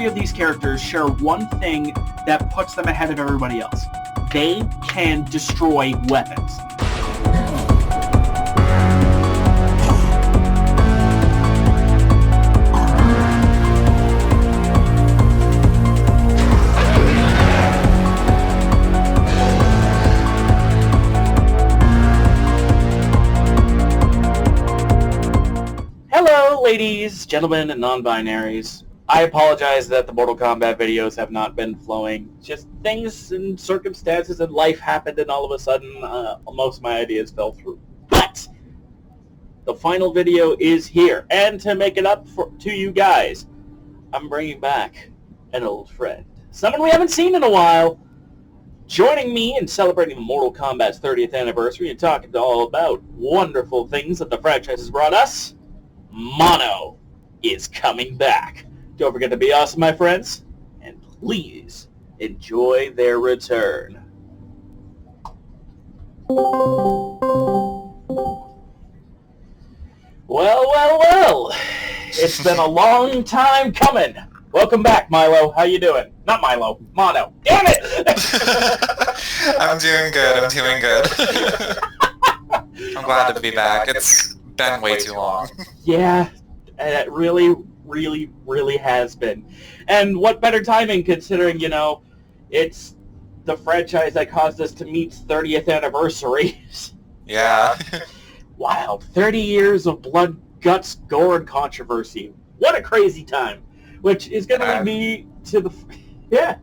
three of these characters share one thing that puts them ahead of everybody else. They can destroy weapons. Hello, ladies, gentlemen, and non-binaries. I apologize that the Mortal Kombat videos have not been flowing. Just things and circumstances and life happened, and all of a sudden, most of my ideas fell through. But the final video is here, and to make it up to you guys, I'm bringing back an old friend, someone we haven't seen in a while. Joining me in celebrating the Mortal Kombat's 30th anniversary and talking all about wonderful things that the franchise has brought us, Mono is coming back. Don't forget to be awesome, my friends, and please enjoy their return. Well. It's been a long time coming. Welcome back, Milo. How you doing? Not Milo, Mono. Damn it! I'm doing good. I'm glad to be back. It's been way too long. Yeah, it really has been. And what better timing considering, it's the franchise that caused us to meet's 30th anniversary. Yeah. Wow, 30 years of blood, guts, gore, and controversy. What a crazy time. Which is going to lead me to the... Yeah.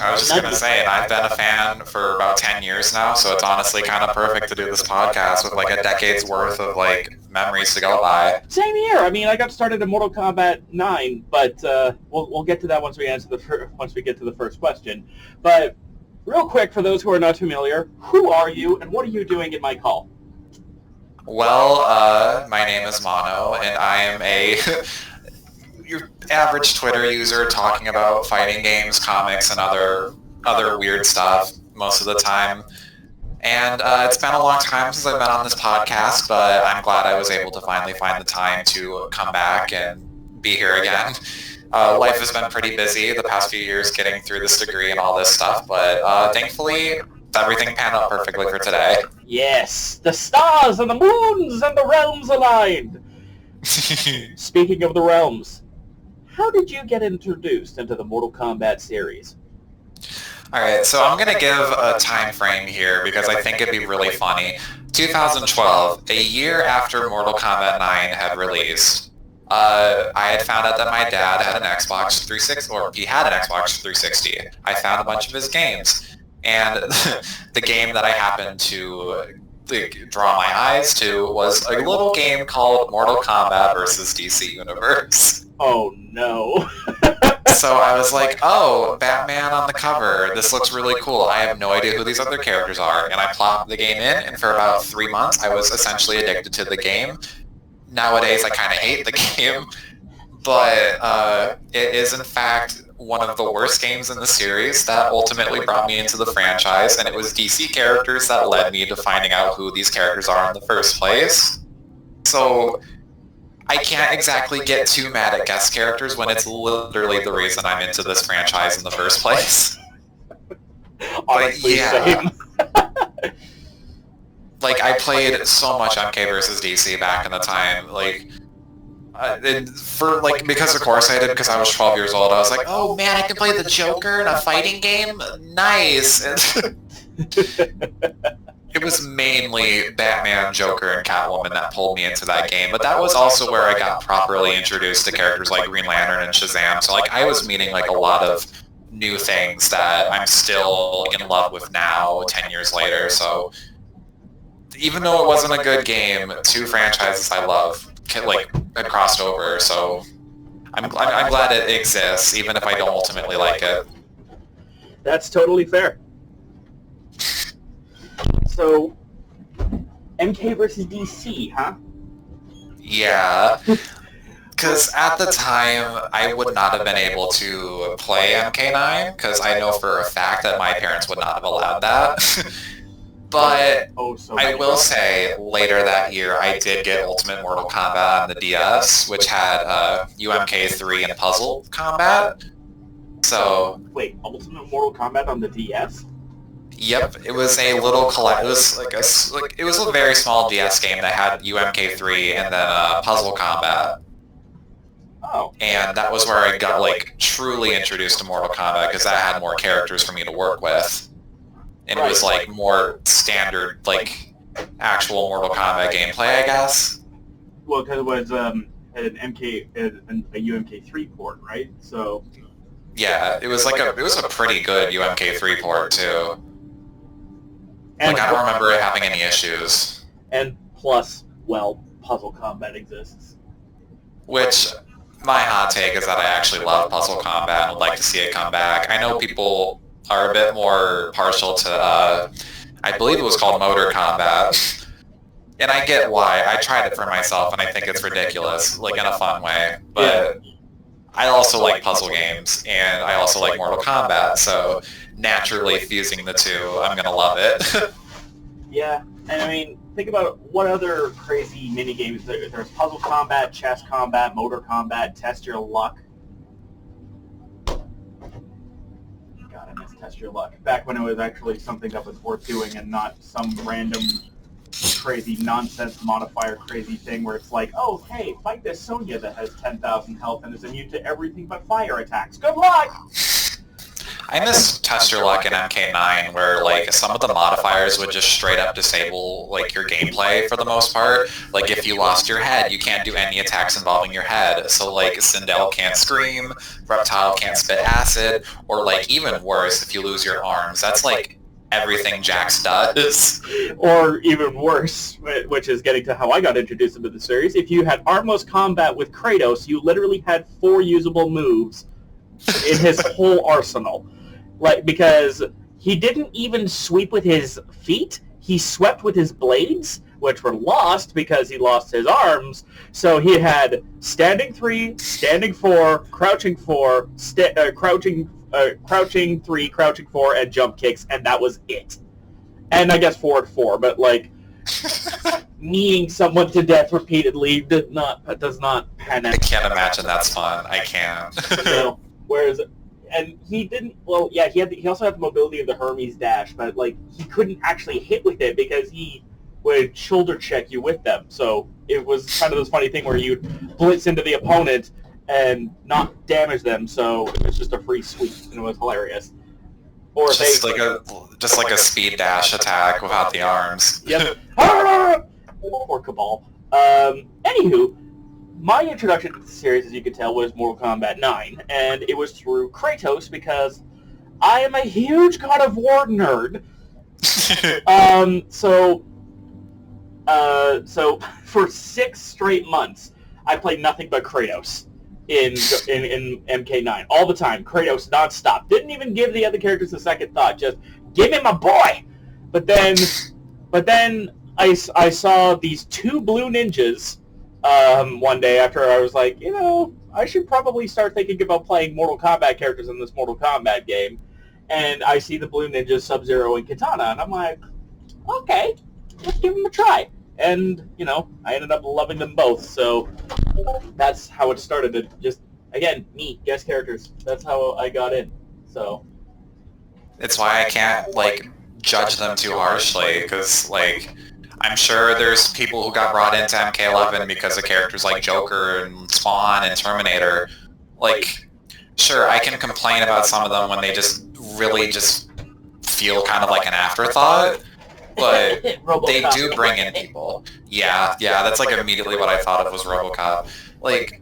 I was just going to say, I've been a fan for about 10 years now, so it's honestly kind of perfect to do this podcast with like a decade's worth of like memories to go by. Same here. I mean, I got started in Mortal Kombat 9, but we'll get to that once we get to the first question. But real quick, for those who are not familiar, who are you and what are you doing in my call? Well, my name is Mono, and I am your average Twitter user talking about fighting games, comics, and other weird stuff most of the time. And it's been a long time since I've been on this podcast, but I'm glad I was able to finally find the time to come back and be here again. Life has been pretty busy the past few years getting through this degree and all this stuff, but thankfully everything panned out perfectly for today. Yes, the stars and the moons and the realms aligned. Speaking of the realms, how did you get introduced into the Mortal Kombat series? Alright, so I'm going to give a time frame here because I think it'd be really funny. 2012, a year after Mortal Kombat 9 had released, I had found out that my dad had an Xbox 360, or he had an Xbox 360. I found a bunch of his games, and the game that I happened to draw my eyes to was a little game called Mortal Kombat vs. DC Universe. Oh no. So I was like, oh, Batman on the cover. This looks really cool. I have no idea who these other characters are. And I plopped the game in, and for about 3 months, I was essentially addicted to the game. Nowadays, I kind of hate the game. But it is, in fact, one of the worst games in the series that ultimately brought me into the franchise. And it was DC characters that led me to finding out who these characters are in the first place. So I can't exactly get too mad at guest characters when it's literally the reason I'm into this franchise in the first place. Honestly, yeah. Like, I played so much MK vs. DC back in the time, because of course I did, because I was 12 years old, I was like, oh man, I can play the Joker in a fighting game? Nice! It was mainly Batman, Joker, and Catwoman that pulled me into that game, but that was also where I got properly introduced to characters like Green Lantern and Shazam, so I was meeting a lot of new things that I'm still in love with now, 10 years later, so even though it wasn't a good game, two franchises I love had crossed over, so I'm glad it exists, even if I don't ultimately like it. That's totally fair. So, MK versus DC, huh? Yeah. Because at the time, I would not have been able to play MK9, because I know for a fact that my parents would not have allowed that. But so I will say, later that year, I did get Ultimate Mortal Kombat on the DS, which had UMK3 and puzzle combat. So wait, Ultimate Mortal Kombat on the DS? Yep, it was a little it was it was a very small DS game that had UMK3 and then puzzle combat. Oh. And that was where I got like truly introduced to Mortal Kombat because that had more characters for me to work with. And it was like more standard, like actual Mortal Kombat gameplay, I guess. Well, because it was a UMK3 port, right? So. Yeah, it was a pretty good UMK3 port too. And I don't remember it having any issues. And plus, well, puzzle combat exists. Which, my hot take is that I actually love puzzle combat and would like to see it come back. I know people are a bit more partial to, I believe it was called Motor Combat. And I get why. I tried it for myself and I think it's ridiculous, like in a fun way. But I also like puzzle games and I also like Mortal Kombat, so naturally fusing the two, I'm gonna love it. Yeah, and I mean, think about what other crazy mini games there's: puzzle combat, chess combat, motor combat, test your luck. God, I miss test your luck. Back when it was actually something that was worth doing and not some random crazy nonsense modifier crazy thing where it's like, oh, hey, fight this Sonya that has 10,000 health and is immune to everything but fire attacks. Good luck! I miss Test Your Luck in MK9 where like some of the modifiers would just straight up disable like your gameplay for the most part. Like if you lost your head, you can't do any attacks involving your head. So like Sindel can't scream, Reptile can't spit acid, or like even worse, if you lose your arms, that's like everything Jax does. Or even worse, which is getting to how I got introduced into the series, if you had armless combat with Kratos, you literally had 4 usable moves in his whole arsenal. Like, because he didn't even sweep with his feet, he swept with his blades, which were lost because he lost his arms. So he had standing 3, standing 4, crouching 4, crouching 3, crouching 4, and jump kicks, and that was it. And I guess forward 4, but like kneeing someone to death repeatedly does not pan out. I can't imagine that's fun. I can't. So, whereas, and he didn't. Well, yeah, he also had the mobility of the Hermes dash, but like he couldn't actually hit with it because he would shoulder check you with them. So it was kind of this funny thing where you'd blitz into the opponent and not damage them. So it was just a free sweep, and it was hilarious. Or just like a speed dash attack without the arms. Yep. Or Cabal. Anywho, my introduction to the series, as you can tell, was Mortal Kombat 9, and it was through Kratos because I am a huge God of War nerd. So for 6 straight months, I played nothing but Kratos in MK9 all the time. Kratos nonstop. Didn't even give the other characters a second thought. Just give him a boy. But then I saw these 2 blue ninjas one day after I was like, you know, I should probably start thinking about playing Mortal Kombat characters in this Mortal Kombat game. And I see the blue ninjas, Sub-Zero and Kitana, and I'm like, okay, let's give them a try. And, you know, I ended up loving them both, so that's how it started. It just, again, me, guest characters. That's how I got in, so. It's why I can't, like, judge them too harshly, because, like, I'm sure there's people who got brought into MK11 because of characters like Joker and Spawn and Terminator. Like, sure, I can complain about some of them when they just really just feel kind of like an afterthought, but they do bring in people. Yeah, that's like immediately what I thought of was RoboCop. Like,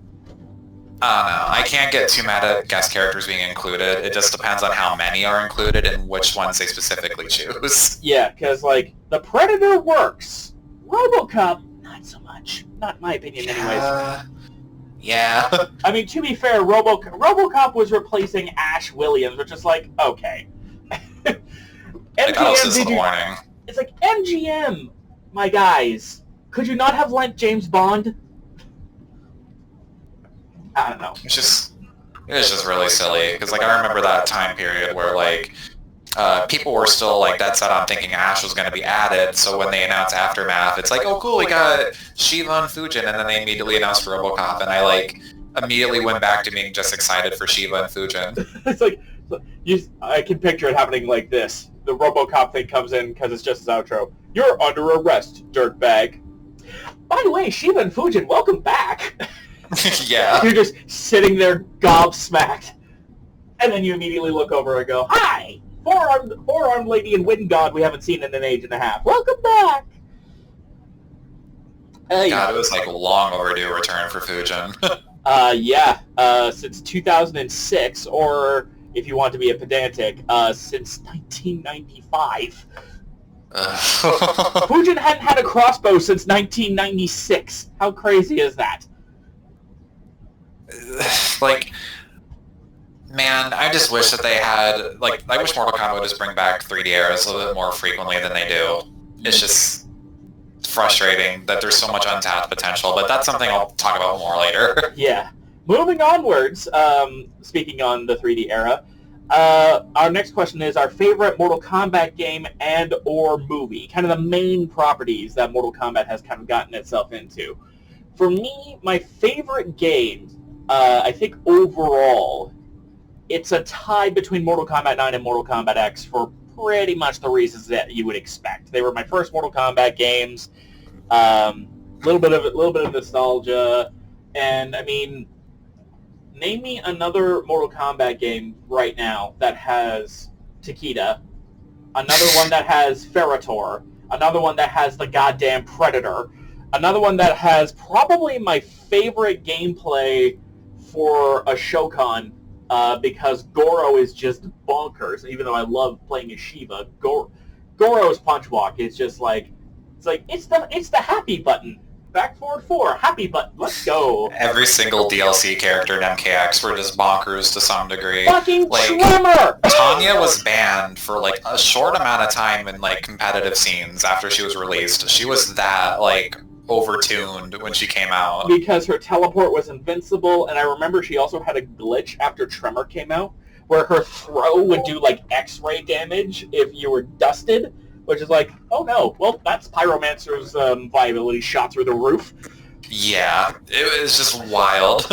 I don't know. I can't get too mad at guest characters being included. It just depends on how many are included and which ones they specifically choose. Yeah, because, like, the Predator works. RoboCop, not so much. Not in my opinion, anyways. Yeah. I mean, to be fair, RoboCop was replacing Ash Williams, which is like, okay. MGM, it's like, MGM, my guys. Could you not have lent James Bond? I don't know. It was just really silly, because, like, I remember that time period where, like, people were still like dead set on thinking Ash was going to be added. So when they announced Aftermath, it's like, oh cool, we got Shiva and Fujin, and then they immediately announced RoboCop, and I like immediately went back to being just excited for Shiva and Fujin. It's like, I can picture it happening like this. The RoboCop thing comes in because it's just his outro. You're under arrest, dirtbag. By the way, Shiva and Fujin, welcome back. Yeah. You're just sitting there gobsmacked. And then you immediately look over and go, hi! Four-armed lady and wind god we haven't seen in an age and a half. Welcome back! God, it was like a long overdue return for Fujin. Since 2006, or if you want to be a pedantic, since 1995. Fujin hadn't had a crossbow since 1996. How crazy is that? Like, man, I just wish that they had, like, I wish Mortal Kombat would just bring back 3D eras a little bit more frequently than they do. It's just frustrating that there's so much untapped potential, but that's something I'll talk about more later. Yeah. Moving onwards, speaking on the 3D era, our next question is our favorite Mortal Kombat game and or movie, kind of the main properties that Mortal Kombat has kind of gotten itself into. For me, my favorite game, I think overall, it's a tie between Mortal Kombat 9 and Mortal Kombat X for pretty much the reasons that you would expect. They were my first Mortal Kombat games, little bit of nostalgia, and I mean, name me another Mortal Kombat game right now that has Takeda, another one that has Ferritor, another one that has the goddamn Predator, another one that has probably my favorite gameplay for a Shokan, because Goro is just bonkers. Even though I love playing as Shiva, Goro's punch walk is just like, it's the happy button. Back forward 4, happy button, let's go. Every single DLC character in MKX were just bonkers to some degree. Fucking like, Tremor! Tanya was banned for like a short amount of time in like competitive scenes after she was released. She was that like overtuned when she came out. Because her teleport was invincible, and I remember she also had a glitch after Tremor came out, where her throw would do like X-ray damage if you were dusted, which is like, oh no, well that's Pyromancer's viability shot through the roof. Yeah, it was just wild.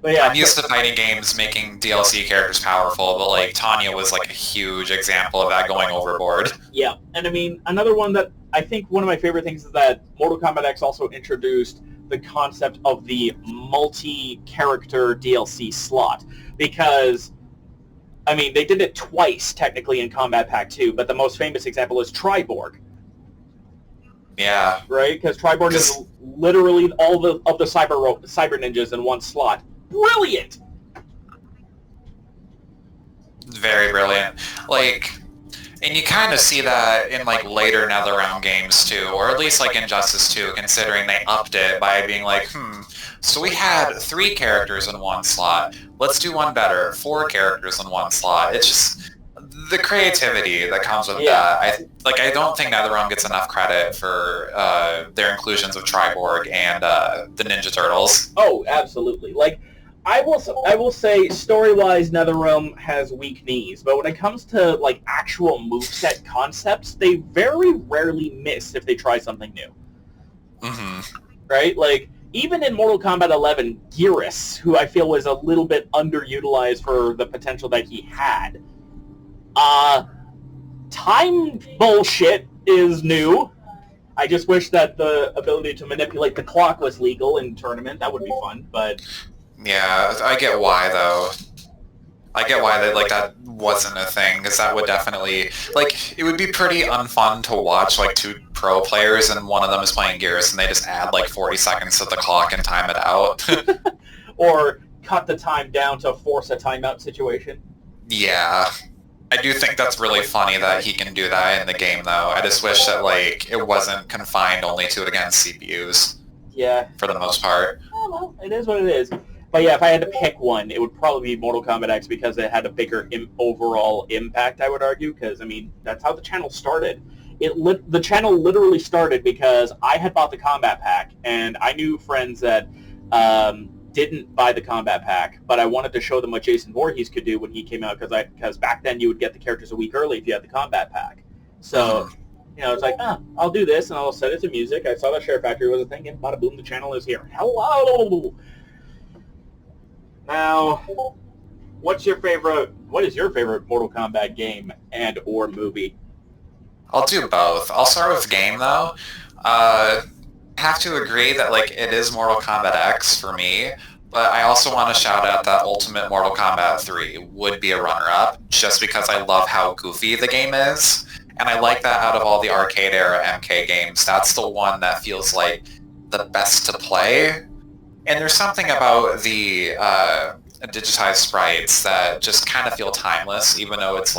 But yeah, I'm used to fighting games making DLC characters powerful, but like Tanya was like a huge example of that going overboard. Yeah, and I mean, another one that I think one of my favorite things is that Mortal Kombat X also introduced the concept of the multi-character DLC slot, because, I mean, they did it twice, technically, in Combat Pack 2, but the most famous example is Triborg. Yeah. Right? Because Triborg is literally all of the cyber ninjas in one slot. Brilliant! Very brilliant. Like, and you kind of see that in like later NetherRealm games too, or at least like Injustice 2, considering they upped it by being like, so we had 3 characters in one slot. Let's do one better. 4 characters in one slot. It's just the creativity that comes with that. I don't think NetherRealm gets enough credit for their inclusions of Triborg and the Ninja Turtles. Oh, absolutely. Like, I will say, story-wise, NetherRealm has weak knees, but when it comes to like actual moveset concepts, they very rarely miss if they try something new. Mm-hmm. Right? Like, even in Mortal Kombat 11, Geras, who I feel was a little bit underutilized for the potential that he had, time bullshit is new. I just wish that the ability to manipulate the clock was legal in tournament. That would be fun, but... Yeah, I get why, though. I get why that wasn't a thing, because that would definitely... Like, it would be pretty unfun to watch, like, 2 pro players, and one of them is playing Geras, and they just add, like, 40 seconds to the clock and time it out. Or cut the time down to force a timeout situation. Yeah. I do think that's really funny that he can do that in the game, though. I just wish that, like, it wasn't confined only to it against CPUs. Yeah. For the most part. Oh, well, it is what it is. But yeah, if I had to pick one, it would probably be Mortal Kombat X because it had a bigger overall impact, I would argue, because, I mean, that's how the channel started. The channel literally started because I had bought the Combat Pack, and I knew friends that didn't buy the combat pack, but I wanted to show them what Jason Voorhees could do when he came out, because back then you would get the characters a week early if you had the combat pack. So, it's like, I'll do this, and I'll set it to music. I saw that Share Factory was a thing, and bada boom, the channel is here. Hello! Now, what is your favorite Mortal Kombat game and or movie? I'll do both. I'll start with game, though. Have to agree that it is Mortal Kombat X for me, but I also want to shout out that Ultimate Mortal Kombat 3 would be a runner-up, just because I love how goofy the game is, and I like that out of all the arcade-era MK games, that's the one that feels like the best to play. And there's something about the digitized sprites that just kind of feel timeless, even though it's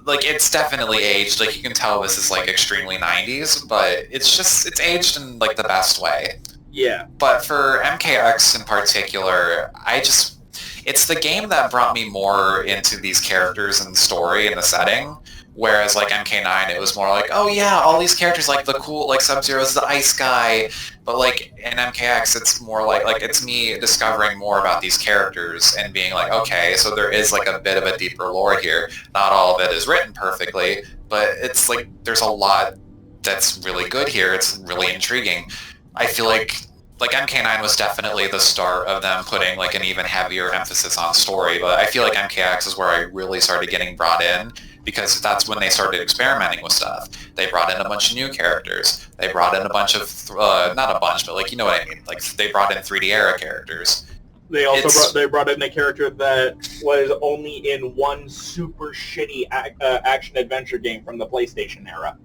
it's definitely aged. You can tell this is extremely 90s, but it's aged in the best way. Yeah. But for MKX in particular, it's the game that brought me more into these characters and the story and the setting. Whereas MK9, it was more oh yeah, all these characters the cool Sub-Zero's the ice guy, but in MKX it's more it's me discovering more about these characters and being okay, so there is a bit of a deeper lore here. Not all of it is written perfectly, but it's there's a lot that's really good here. It's really intriguing. I feel like MK9 was definitely the start of them putting an even heavier emphasis on story, but I feel MKX is where I really started getting brought in, because that's when they started experimenting with stuff. They brought in a bunch of new characters. They brought in a bunch of, not a bunch, but you know what I mean. They brought in 3D era characters. They also brought in a character that was only in one super shitty action-adventure game from the PlayStation era.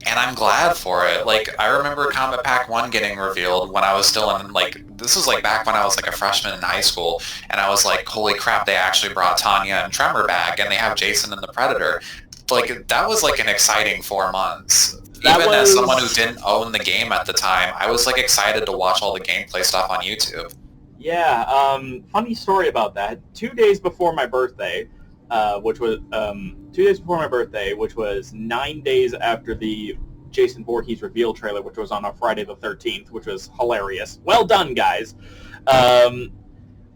And I'm glad for it. I remember Combat Pack 1 getting revealed when I was still in, this was back when I was a freshman in high school, and I was holy crap, they actually brought Tanya and Tremor back, and they have Jason and the Predator. That was an exciting 4 months. As someone who didn't own the game at the time, I was excited to watch all the gameplay stuff on YouTube. Yeah, funny story about that. 2 days before my birthday, which was 2 days before my birthday, which was 9 days after the Jason Voorhees reveal trailer, which was on a Friday the 13th, which was hilarious. Well done, guys. I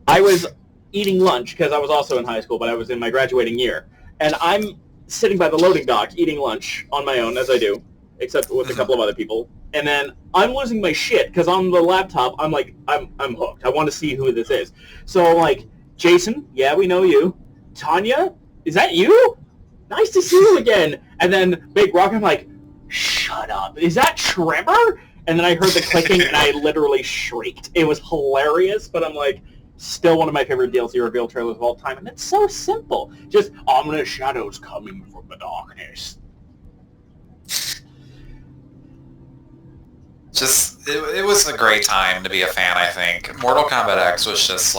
was eating lunch, because I was also in high school, but I was in my graduating year. And I'm sitting by the loading dock eating lunch on my own, as I do, except with a couple of other people. And then I'm losing my shit, because on the laptop, I'm I'm hooked. I want to see who this is. So I'm Jason, yeah, we know you. Tanya, is that you? Nice to see you again. And then Big Rock, I'm shut up. Is that Tremor? And then I heard the clicking, and I literally shrieked. It was hilarious, but I'm still one of my favorite DLC reveal trailers of all time, and it's so simple. Just ominous shadows coming from the darkness. It was a great time to be a fan, I think. Mortal Kombat X was just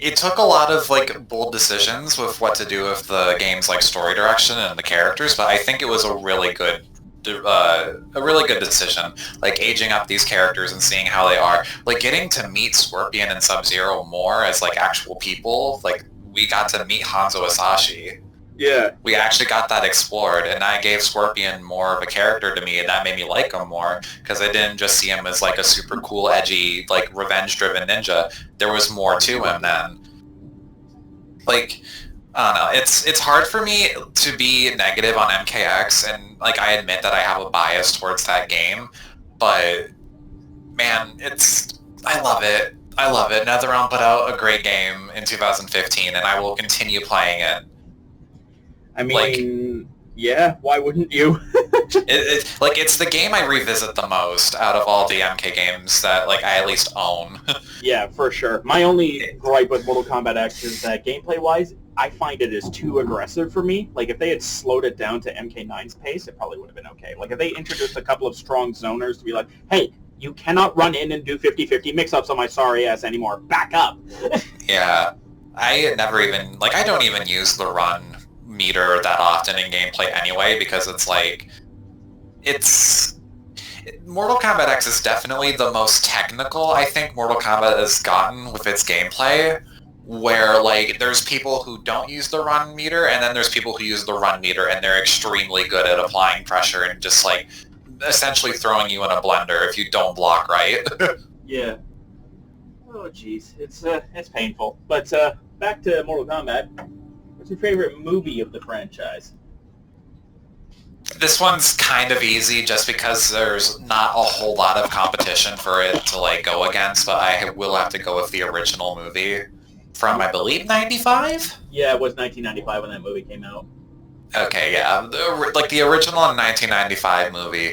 it took a lot of bold decisions with what to do with the game's story direction and the characters, but I think it was a really good decision. Aging up these characters and seeing how they are, getting to meet Scorpion and Sub-Zero more as actual people. We got to meet Hanzo Hasashi. Yeah. We actually got that explored, and that gave Scorpion more of a character to me, and that made me like him more, because I didn't just see him as a super cool, edgy, revenge-driven ninja. There was more to him then. I don't know, it's hard for me to be negative on MKX, and I admit that I have a bias towards that game, but man, I love it. NetherRealm put out a great game in 2015, and I will continue playing it. I mean, yeah, why wouldn't you? It's the game I revisit the most out of all the MK games that I at least own. Yeah, for sure. My only gripe with Mortal Kombat X is that gameplay-wise, I find it is too aggressive for me. If they had slowed it down to MK9's pace, it probably would have been okay. If they introduced a couple of strong zoners to be hey, you cannot run in and do 50-50 mix-ups on my sorry ass anymore. Back up! Yeah. I never even, I don't even use the run meter that often in gameplay anyway, because Mortal Kombat X is definitely the most technical I think Mortal Kombat has gotten with its gameplay, where there's people who don't use the run meter, and then there's people who use the run meter and they're extremely good at applying pressure and just essentially throwing you in a blender if you don't block right. Yeah. Oh, jeez. It's painful. But back to Mortal Kombat. What's your favorite movie of the franchise? This one's kind of easy just because there's not a whole lot of competition for it to like go against, but I will have to go with the original movie from, I believe, 95? Yeah, it was 1995 when that movie came out. Okay, yeah. The original 1995 movie,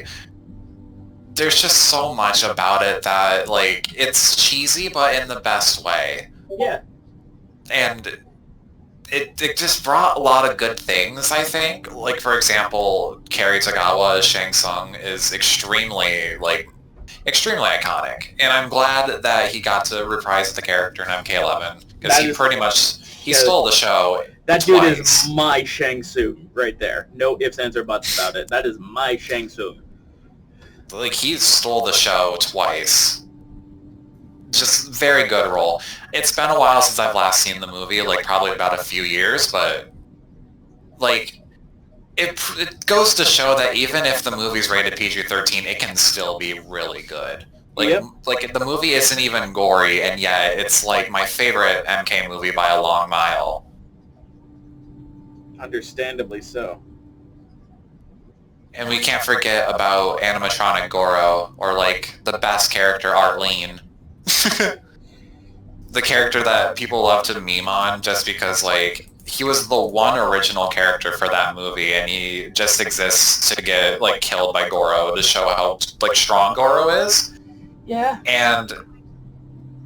there's just so much about it that, like, it's cheesy, but in the best way. Yeah. And it just brought a lot of good things, I think. Like, for example, Kerry Tagawa as Shang Tsung is extremely iconic. And I'm glad that he got to reprise the character in MK11, because he stole the show. That dude is my Shang Tsung right there. No ifs, ands, or buts about it. That is my Shang Tsung. Like, he stole the show twice. Just very good role. It's been a while since I've last seen the movie, like probably about a few years, but like it goes to show that even if the movie's rated PG-13, it can still be really good. Like the movie isn't even gory, and yet it's like my favorite MK movie by a long mile. Understandably so. And we can't forget about animatronic Goro, or like the best character, Arlene. The character that people love to meme on just because, like, he was the one original character for that movie, and he just exists to get, like, killed by Goro to show how, like, strong Goro is. Yeah. And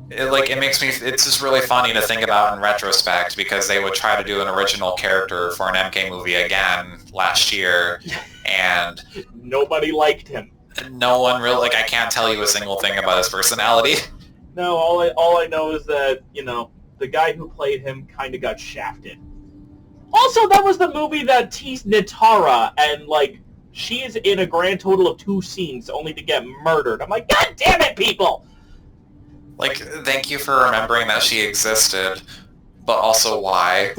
it makes me, it's just really funny to think about in retrospect, because they would try to do an original character for an MK movie again last year, and nobody liked him. No one really, like, I can't tell you a single thing about his personality. No, all I know is that, you know, the guy who played him kind of got shafted. Also, that was the movie that teased Nitara, and, like, she is in a grand total of 2 scenes only to get murdered. I'm like, God damn it, people! Like, thank you for remembering that she existed, but also why?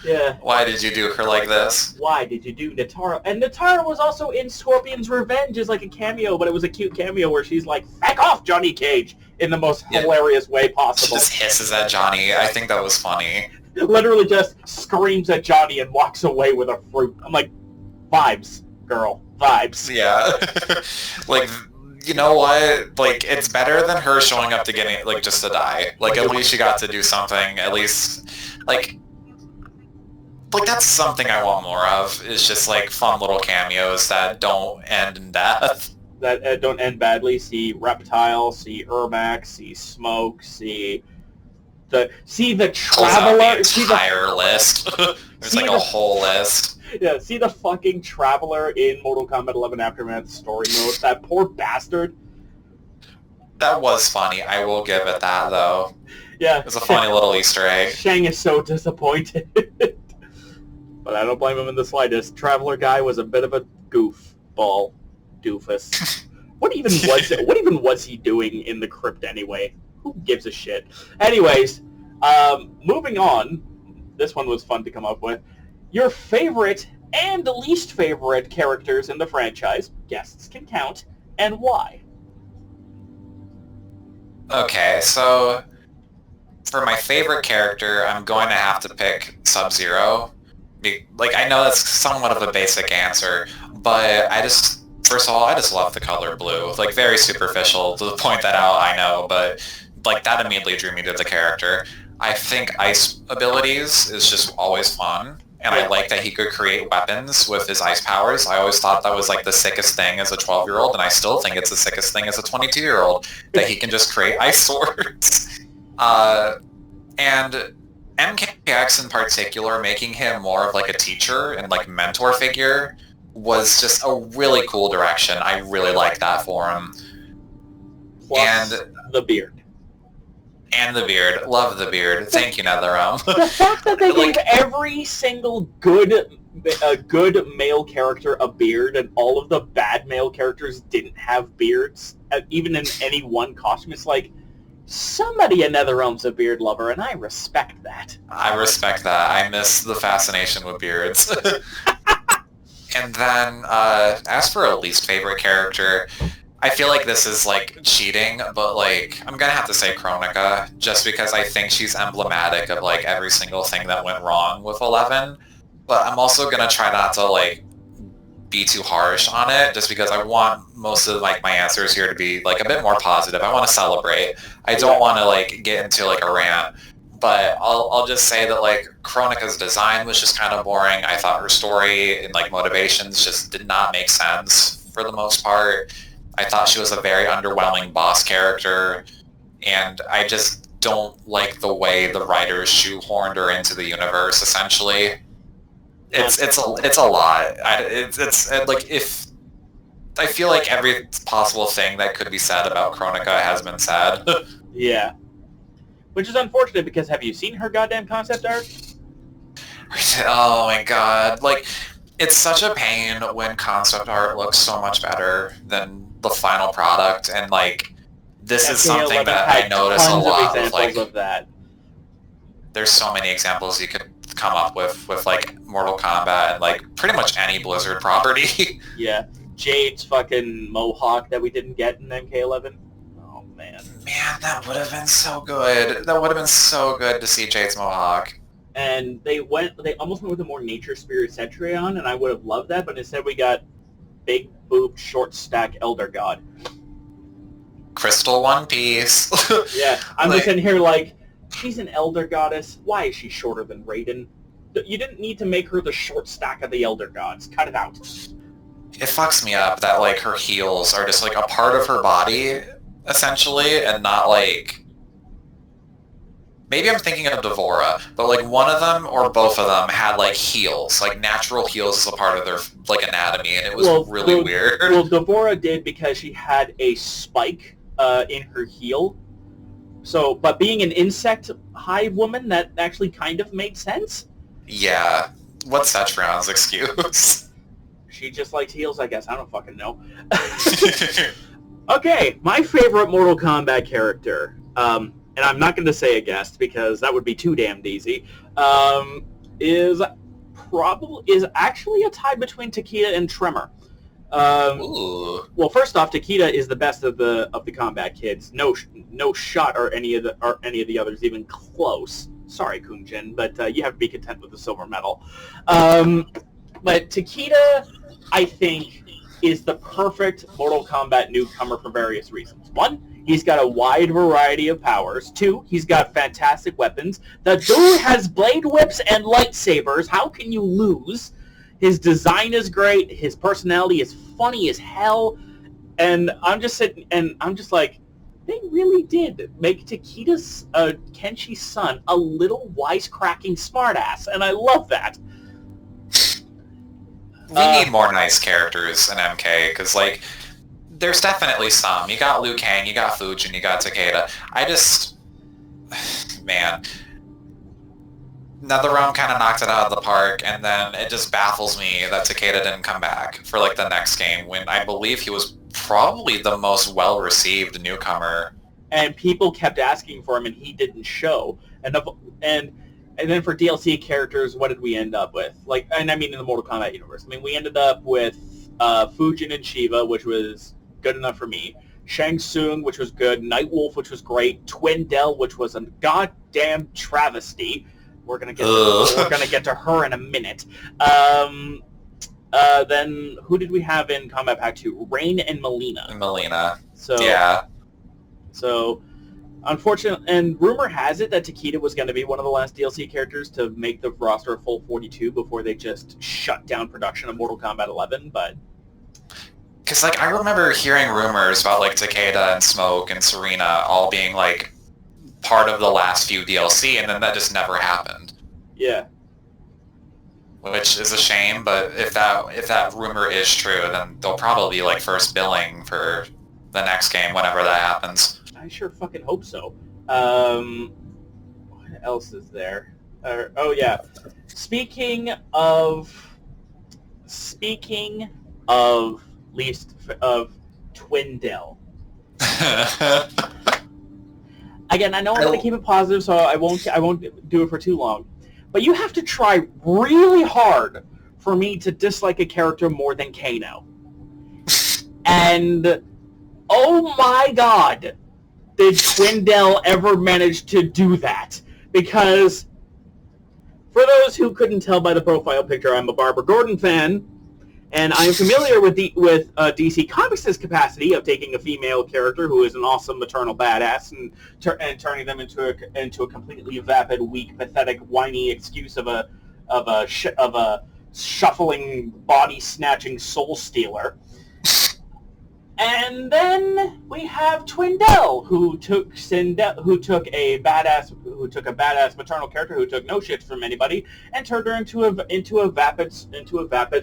Yeah. Why did you do her like this? Why did you do Nitara? And Nitara was also in Scorpion's Revenge as, like, a cameo, but it was a cute cameo where she's like, "Back off, Johnny Cage!" in the most hilarious way possible. She just hisses at Johnny. I think that was funny. Literally just screams at Johnny and walks away with a fruit. I'm like, vibes, girl. Vibes. Yeah. Like, you know what? Like, it's better than her showing up to getting, like, just to die. Like, at least she got to do something. At least, like, that's something I want more of. Is just, like, fun little cameos that don't end in death. That don't end badly. See Reptile, see Ermac, see Smoke, see the Traveler. The entire list. There's like a whole list. Yeah, see the fucking Traveler in Mortal Kombat 11 Aftermath story mode. That poor bastard. That was funny. I will give it that, though. Yeah. It was a funny little Easter egg. Shang is so disappointed. But I don't blame him in the slightest. Traveler guy was a bit of a goofball. Doofus. What even was he doing in the crypt anyway? Who gives a shit? Anyways, moving on. This one was fun to come up with. Your favorite and least favorite characters in the franchise. Guests can count. And why? Okay, so for my favorite character, I'm going to have to pick Sub-Zero. Like, I know that's somewhat of a basic answer, but first of all, I just love the color blue. Like, very superficial to point that out, I know, but, like, that immediately drew me to the character. I think ice abilities is just always fun, and I like that he could create weapons with his ice powers. I always thought that was, like, the sickest thing as a 12-year-old, and I still think it's the sickest thing as a 22-year-old, that he can just create ice swords. And MKX in particular, making him more of, like, a teacher and, like, mentor figure was just a really cool direction. I really like that for him. Plus the beard. And the beard. Love the beard. Thank you, NetherRealm. The fact that they gave every single good male character a beard, and all of the bad male characters didn't have beards, even in any one costume, it's like, somebody in NetherRealm's a beard lover, and I respect that. I respect that. I miss the fascination with beards. And then, as for a least favorite character, I feel like this is like cheating, but like I'm gonna have to say Kronika just because I think she's emblematic of like every single thing that went wrong with 11. But I'm also gonna try not to like be too harsh on it just because I want most of like my answers here to be like a bit more positive. I want to celebrate. I don't want to like get into like a rant. But I'll just say that like Kronika's design was just kind of boring. I thought her story and like motivations just did not make sense for the most part. I thought she was a very underwhelming boss character, and I just don't like the way the writers shoehorned her into the universe. Essentially, it's a lot. It's like if I feel like every possible thing that could be said about Kronika has been said. Yeah. Which is unfortunate because have you seen her goddamn concept art? Oh my god. Like, it's such a pain when concept art looks so much better than the final product, and like, this is something that I notice a lot with like, of that. There's so many examples you could come up with like Mortal Kombat and like pretty much any Blizzard property. Yeah. Jade's fucking mohawk that we didn't get in MK11. Oh man. Man, that would have been so good. That would have been so good to see Jade's mohawk. And they almost went with a more nature spirit Cetrion, and I would have loved that, but instead we got big boobed short stack Elder God. Crystal One Piece. Yeah, I'm just in here like, she's an Elder Goddess. Why is she shorter than Raiden? You didn't need to make her the short stack of the Elder Gods. Cut it out. It fucks me up that like her heels are just like a part of her body, essentially, and not like... Maybe I'm thinking of Devora, but like one of them or both of them had like heels, like natural heels as a part of their like anatomy, and it was really weird. Well, Devora did because she had a spike in her heel. So, but being an insect hive woman, that actually kind of made sense. Yeah. What's Cetrion's excuse? She just likes heels, I guess. I don't fucking know. Okay, my favorite Mortal Kombat character. And I'm not going to say a guest because that would be too damned easy, is actually a tie between Takeda and Tremor. Well, first off, Takeda is the best of the Combat Kids. No shot are any of the others even close. Sorry, Kunjin, but you have to be content with the silver medal. But Takeda, I think, is the perfect Mortal Kombat newcomer for various reasons. One, he's got a wide variety of powers. Two, he's got fantastic weapons. The dude has blade whips and lightsabers. How can you lose? His design is great. His personality is funny as hell. And I'm just sitting, and I'm just like, they really did make Takeda's Kenshi's son a little wisecracking smartass, and I love that. We need more nice characters in MK, because, like, there's definitely some. You got Liu Kang, you got Fujin, you got Takeda. Man. NetherRealm kind of knocked it out of the park, and then it just baffles me that Takeda didn't come back for, like, the next game, when I believe he was probably the most well-received newcomer. And people kept asking for him, and he didn't show. And then for DLC characters, what did we end up with? Like, and I mean in the Mortal Kombat universe. I mean, we ended up with Fujin and Shiva, which was good enough for me. Shang Tsung, which was good. Nightwolf, which was great. Twindell, which was a goddamn travesty. We're gonna get to her in a minute. Then who did we have in Combat Pack 2? Rain and Melina. So yeah. So. Unfortunately, and rumor has it that Takeda was going to be one of the last DLC characters to make the roster a full 42 before they just shut down production of Mortal Kombat 11, but... Because, like, I remember hearing rumors about, like, Takeda and Smoke and Serena all being, like, part of the last few DLC, and then that just never happened. Yeah. Which is a shame, but if that rumor is true, then they'll probably be, like, first billing for the next game whenever that happens. I sure fucking hope so. What else is there? Oh yeah. Speaking of Twindell. Again, I know I'm going to keep it positive, so I won't do it for too long. But you have to try really hard for me to dislike a character more than Kano. And oh my god, did Twindell ever manage to do that? Because for those who couldn't tell by the profile picture, I'm a Barbara Gordon fan, and I'm familiar with DC Comics' capacity of taking a female character who is an awesome maternal badass and turning them into a completely vapid, weak, pathetic, whiny excuse of a shuffling, body snatching soul stealer. And then we have Twindell, who took a badass maternal character who took no shit from anybody and turned her into a vapid,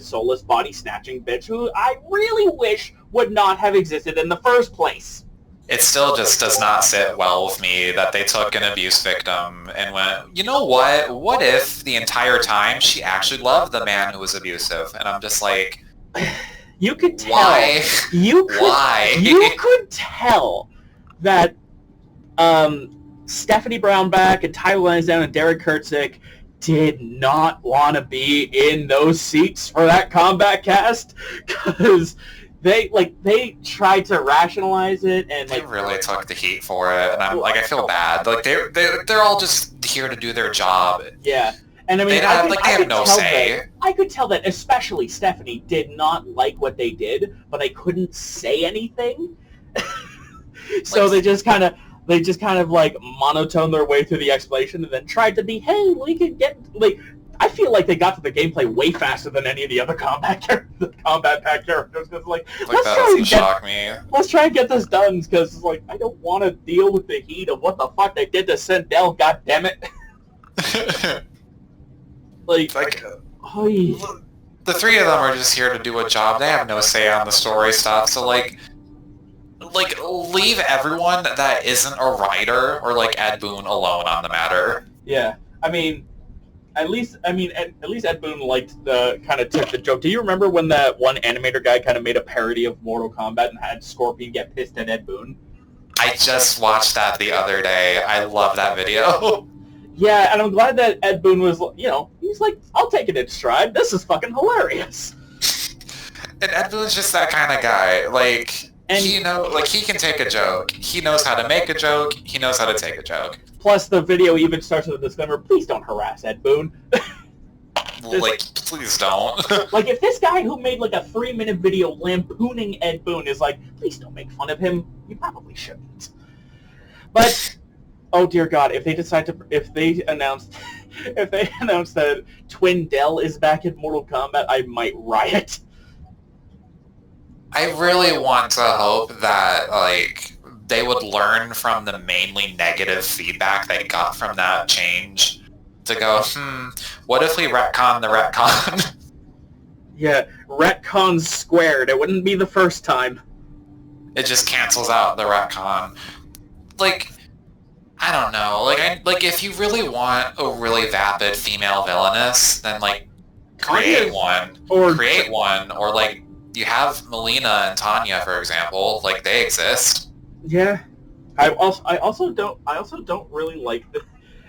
soulless, body snatching bitch who I really wish would not have existed in the first place. It still just does not sit well with me that they took an abuse victim and went, you know what? What if the entire time she actually loved the man who was abusive? And I'm just like, you could tell. Why? Why? You could tell that Stephanie Brownback and Tyler Lansdowne and Derek Kurtzik did not want to be in those seats for that combat cast because they tried to rationalize it and they really took the heat for it, and I'm like, I feel bad. Like they're all just here to do their job. Yeah. And I mean, they have no say. I could tell that especially Stephanie did not like what they did, but they couldn't say anything. So they just kind of like monotoned their way through the explanation and then tried to be, hey, we could get like. I feel like they got to the gameplay way faster than any of the other combat pack characters. Because let's try and get this done. Because like I don't want to deal with the heat of what the fuck they did to Sindel. God damn it. Like the three of them are just here to do a job. They have no say on the story stuff. So like leave everyone that isn't a writer or like Ed Boon alone on the matter. Yeah, I mean, at least Ed Boon kind of took the joke. Do you remember when that one animator guy kind of made a parody of Mortal Kombat and had Scorpion get pissed at Ed Boon? I just watched that the other day. I love that video. Yeah, and I'm glad that Ed Boon was, he's like, I'll take it in stride. This is fucking hilarious. And Ed Boon's just that kind of guy. Like, he can take a joke. He knows how to make a joke. He knows how to take a joke. Plus, the video even starts with a disclaimer, please don't harass Ed Boon. Please don't. Like, if this guy who made, like, a 3-minute video lampooning Ed Boon is like, please don't make fun of him, you probably shouldn't. But... oh dear God! If they announce that Twindell is back in Mortal Kombat, I might riot. I really want to hope that like they would learn from the mainly negative feedback they got from that change to go, what if we retcon the retcon? Yeah, retcons squared. It wouldn't be the first time. It just cancels out the retcon. Like. I don't know. Like if you really want a really vapid female villainess, then like create one, or like you have Melina and Tanya, for example. Like they exist. Yeah, I also don't really like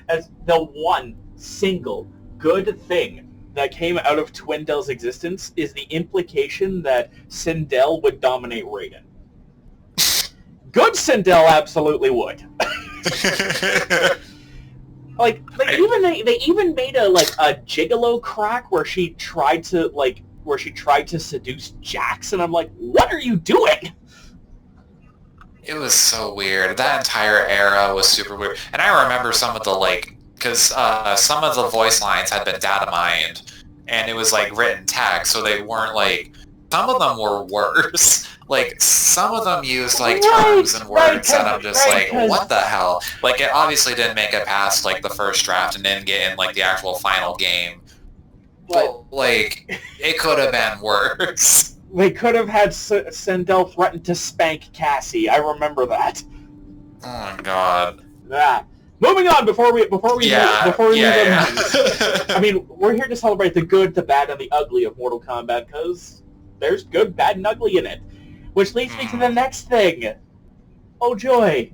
as the one single good thing that came out of Twindell's existence is the implication that Sindel would dominate Raiden. Good Sindel absolutely would. They even made a gigolo crack where she tried to seduce Jax, and I'm like, what are you doing? It was so weird. That entire era was super weird, and I remember some of the because some of the voice lines had been data mined, and it was like written text, so they weren't like. Some of them were worse. Like, some of them used, terms and words, and I'm just what the hell? Like, it obviously didn't make it past, the first draft and didn't get in, the actual final game. But, it could have been worse. They could have had Sindel threaten to spank Cassie. I remember that. Oh, my God. Yeah. Moving on before we yeah. I mean, we're here to celebrate the good, the bad, and the ugly of Mortal Kombat, because there's good, bad, and ugly in it. Which leads me to the next thing. Oh joy.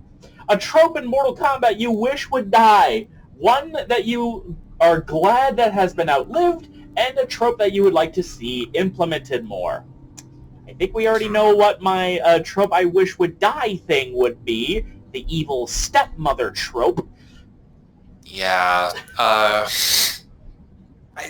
A trope in Mortal Kombat you wish would die. One that you are glad that has been outlived, and a trope that you would like to see implemented more. I think we already know what my trope I wish would die thing would be. The evil stepmother trope. Yeah.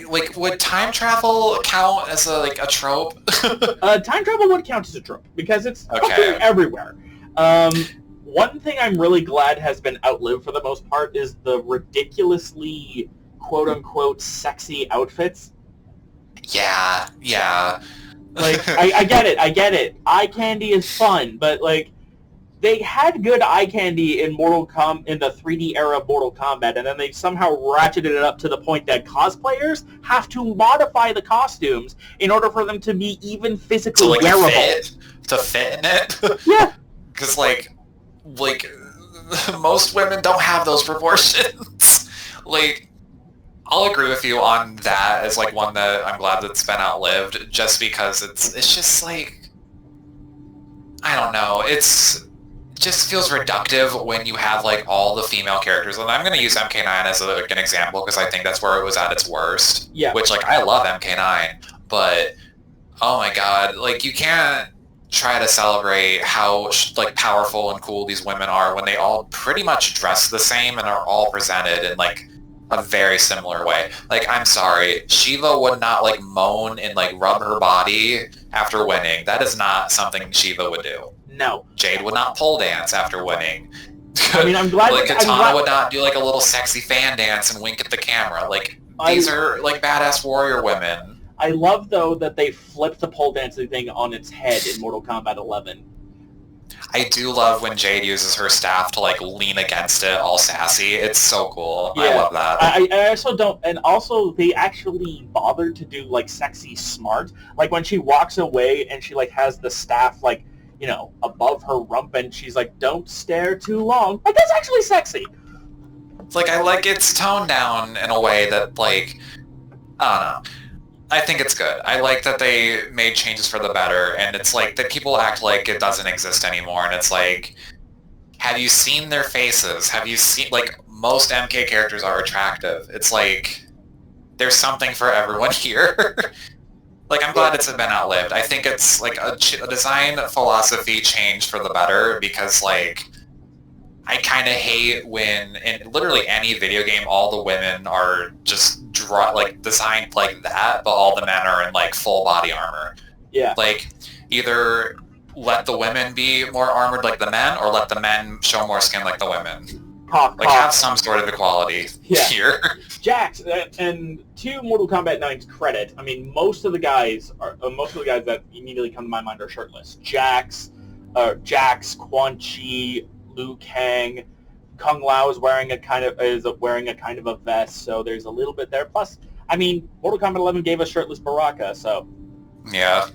Would time travel count as a trope? Time travel would count as a trope because it's fucking everywhere. One thing I'm really glad has been outlived for the most part is the ridiculously quote-unquote sexy outfits. Yeah. Like, I get it. Eye candy is fun, but, like, they had good eye candy in in the 3D era of Mortal Kombat, and then they somehow ratcheted it up to the point that cosplayers have to modify the costumes in order for them to be even physically wearable. To fit in it? Yeah. Because, like, most women don't have those proportions. Like, I'll agree with you on that as, like, one that I'm glad that's been outlived, just because it's just, like, I don't know, it just feels reductive when you have, like, all the female characters, and I'm going to use MK9 as an example, because I think that's where it was at its worst. Yeah. Which, like, I love MK9, but, oh my god, like, you can't try to celebrate how, like, powerful and cool these women are when they all pretty much dress the same and are all presented in, like, a very similar way. Like, I'm sorry, Shiva would not, like, moan and, like, rub her body after winning. That is not something Shiva would do. No. Jade would not pole dance after winning. I mean, I'm glad... Like, Katana would not do, like, a little sexy fan dance and wink at the camera. Like, these are, like, badass warrior women. I love, though, that they flipped the pole dancing thing on its head in Mortal Kombat 11. I do love when Jade uses her staff to, like, lean against it all sassy. It's so cool. Yeah. I love that. I also don't... And also, they actually bothered to do, like, sexy smart. Like, when she walks away and she, like, has the staff, like, you know, above her rump, and she's like, don't stare too long. Like, that's actually sexy. It's like, I like it's toned down in a way that, like, I don't know. I think it's good. I like that they made changes for the better, and it's like that people act like it doesn't exist anymore, and it's like, have you seen their faces? Have you seen, like, most MK characters are attractive. It's like, there's something for everyone here. Like, I'm glad it's been outlived. I think it's, like, a design philosophy change for the better, because, like, I kind of hate when, in literally any video game, all the women are just, designed like that, but all the men are in, like, full body armor. Yeah. Like, either let the women be more armored like the men, or let the men show more skin like the women. Have some sort of equality here. Jax, and to Mortal Kombat 9's credit, I mean, most of the guys that immediately come to my mind are shirtless. Jax, Quan Chi, Liu Kang, Kung Lao is wearing a kind of a vest, so there's a little bit there. Plus, I mean, Mortal Kombat 11 gave us shirtless Baraka, so yeah.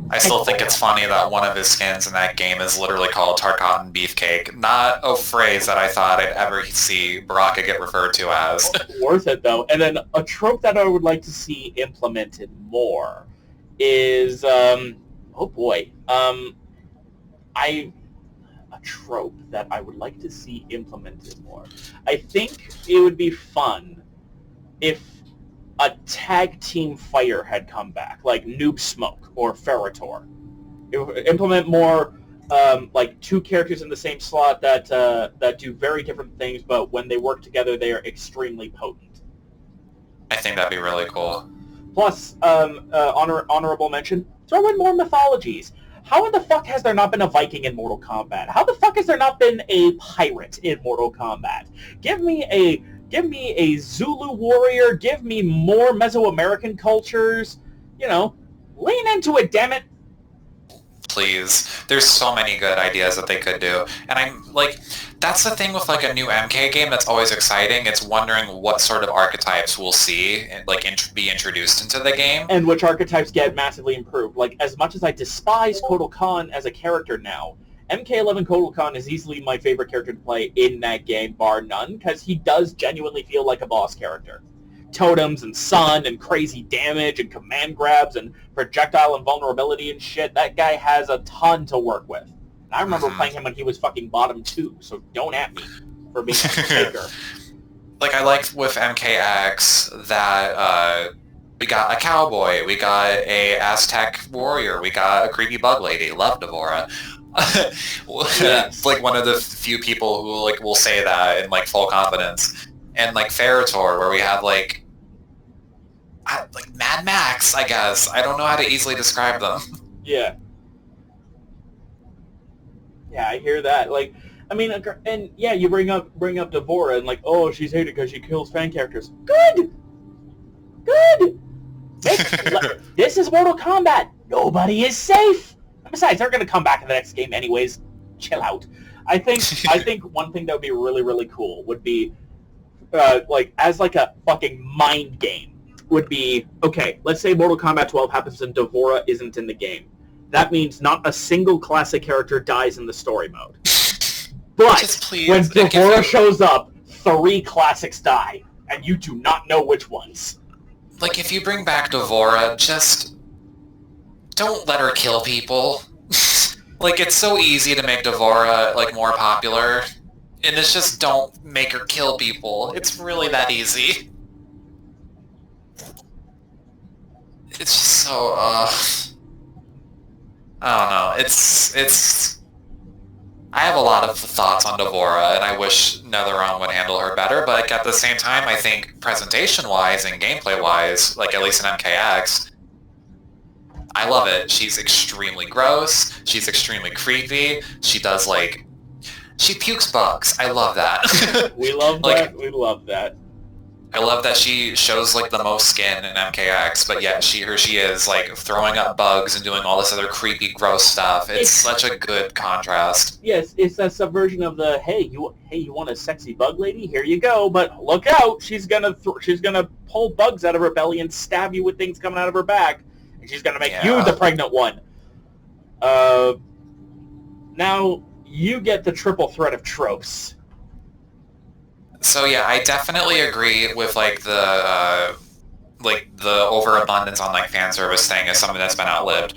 I still think it's funny that one of his skins in that game is literally called Tarkatan Beefcake. Not a phrase that I thought I'd ever see Baraka get referred to as. Worth it, though. And then a trope that I would like to see implemented more is, a trope that I would like to see implemented more. I think it would be fun if a tag team fighter had come back, like Noob Smoke or Ferritor. Implement more, like, two characters in the same slot that do very different things, but when they work together, they are extremely potent. I think that'd be really cool. Plus, honorable mention, throw in more mythologies. How in the fuck has there not been a Viking in Mortal Kombat? How the fuck has there not been a pirate in Mortal Kombat? Give me a Zulu warrior, give me more Mesoamerican cultures, you know, lean into it, damn it. Please. There's so many good ideas that they could do. And I'm, like, that's the thing with, like, a new MK game that's always exciting. It's wondering what sort of archetypes we'll see, like, be introduced into the game. And which archetypes get massively improved. Like, as much as I despise Kotal Khan as a character now, MK11 Kotal Khan is easily my favorite character to play in that game, bar none, because he does genuinely feel like a boss character. Totems and sun and crazy damage and command grabs and projectile invulnerability and shit. That guy has a ton to work with. And I remember playing him when he was fucking bottom 2, so don't at me for being a faker. Like, I liked with MKX that We got a cowboy, we got a Aztec warrior, we got a creepy bug lady. Love Devora. Yes. Like one of the few people who like will say that in like full confidence. And like Ferritor, where we have like Mad Max, I guess. I don't know how to easily describe them. Yeah. Yeah, I hear that. Like, I mean, and yeah, you bring up Devora and like, oh, she's hated because she kills fan characters. Good. This is Mortal Kombat. Nobody is safe. Besides, they're gonna come back in the next game anyways. Chill out. I think one thing that would be really, really cool would be like as like a fucking mind game would be, okay, let's say Mortal Kombat 12 happens and Devora isn't in the game. That means not a single classic character dies in the story mode. But when Devora shows up, 3 classics die, and you do not know which ones. Like, if you bring back Devora, just don't let her kill people. Like, it's so easy to make Devora, like, more popular, and it's just don't make her kill people. It's really that easy. It's just so, I don't know. It's... I have a lot of thoughts on Devora, and I wish NetherRealm would handle her better, but like, at the same time, I think presentation-wise and gameplay-wise, like at least in MKX, I love it. She's extremely gross, she's extremely creepy, she does like... She pukes bugs. I love that. We love like, that. We love that. I love that she shows like the most skin in MKX, but yet here she is like throwing up bugs and doing all this other creepy, gross stuff. It's such a good contrast. Yes, it's that subversion of the hey, you want a sexy bug lady? Here you go, but look out! She's gonna pull bugs out of her belly and stab you with things coming out of her back, and she's gonna make you the pregnant one. Now you get the triple threat of tropes. So yeah, I definitely agree with like the overabundance on like fan service thing as something that's been outlived.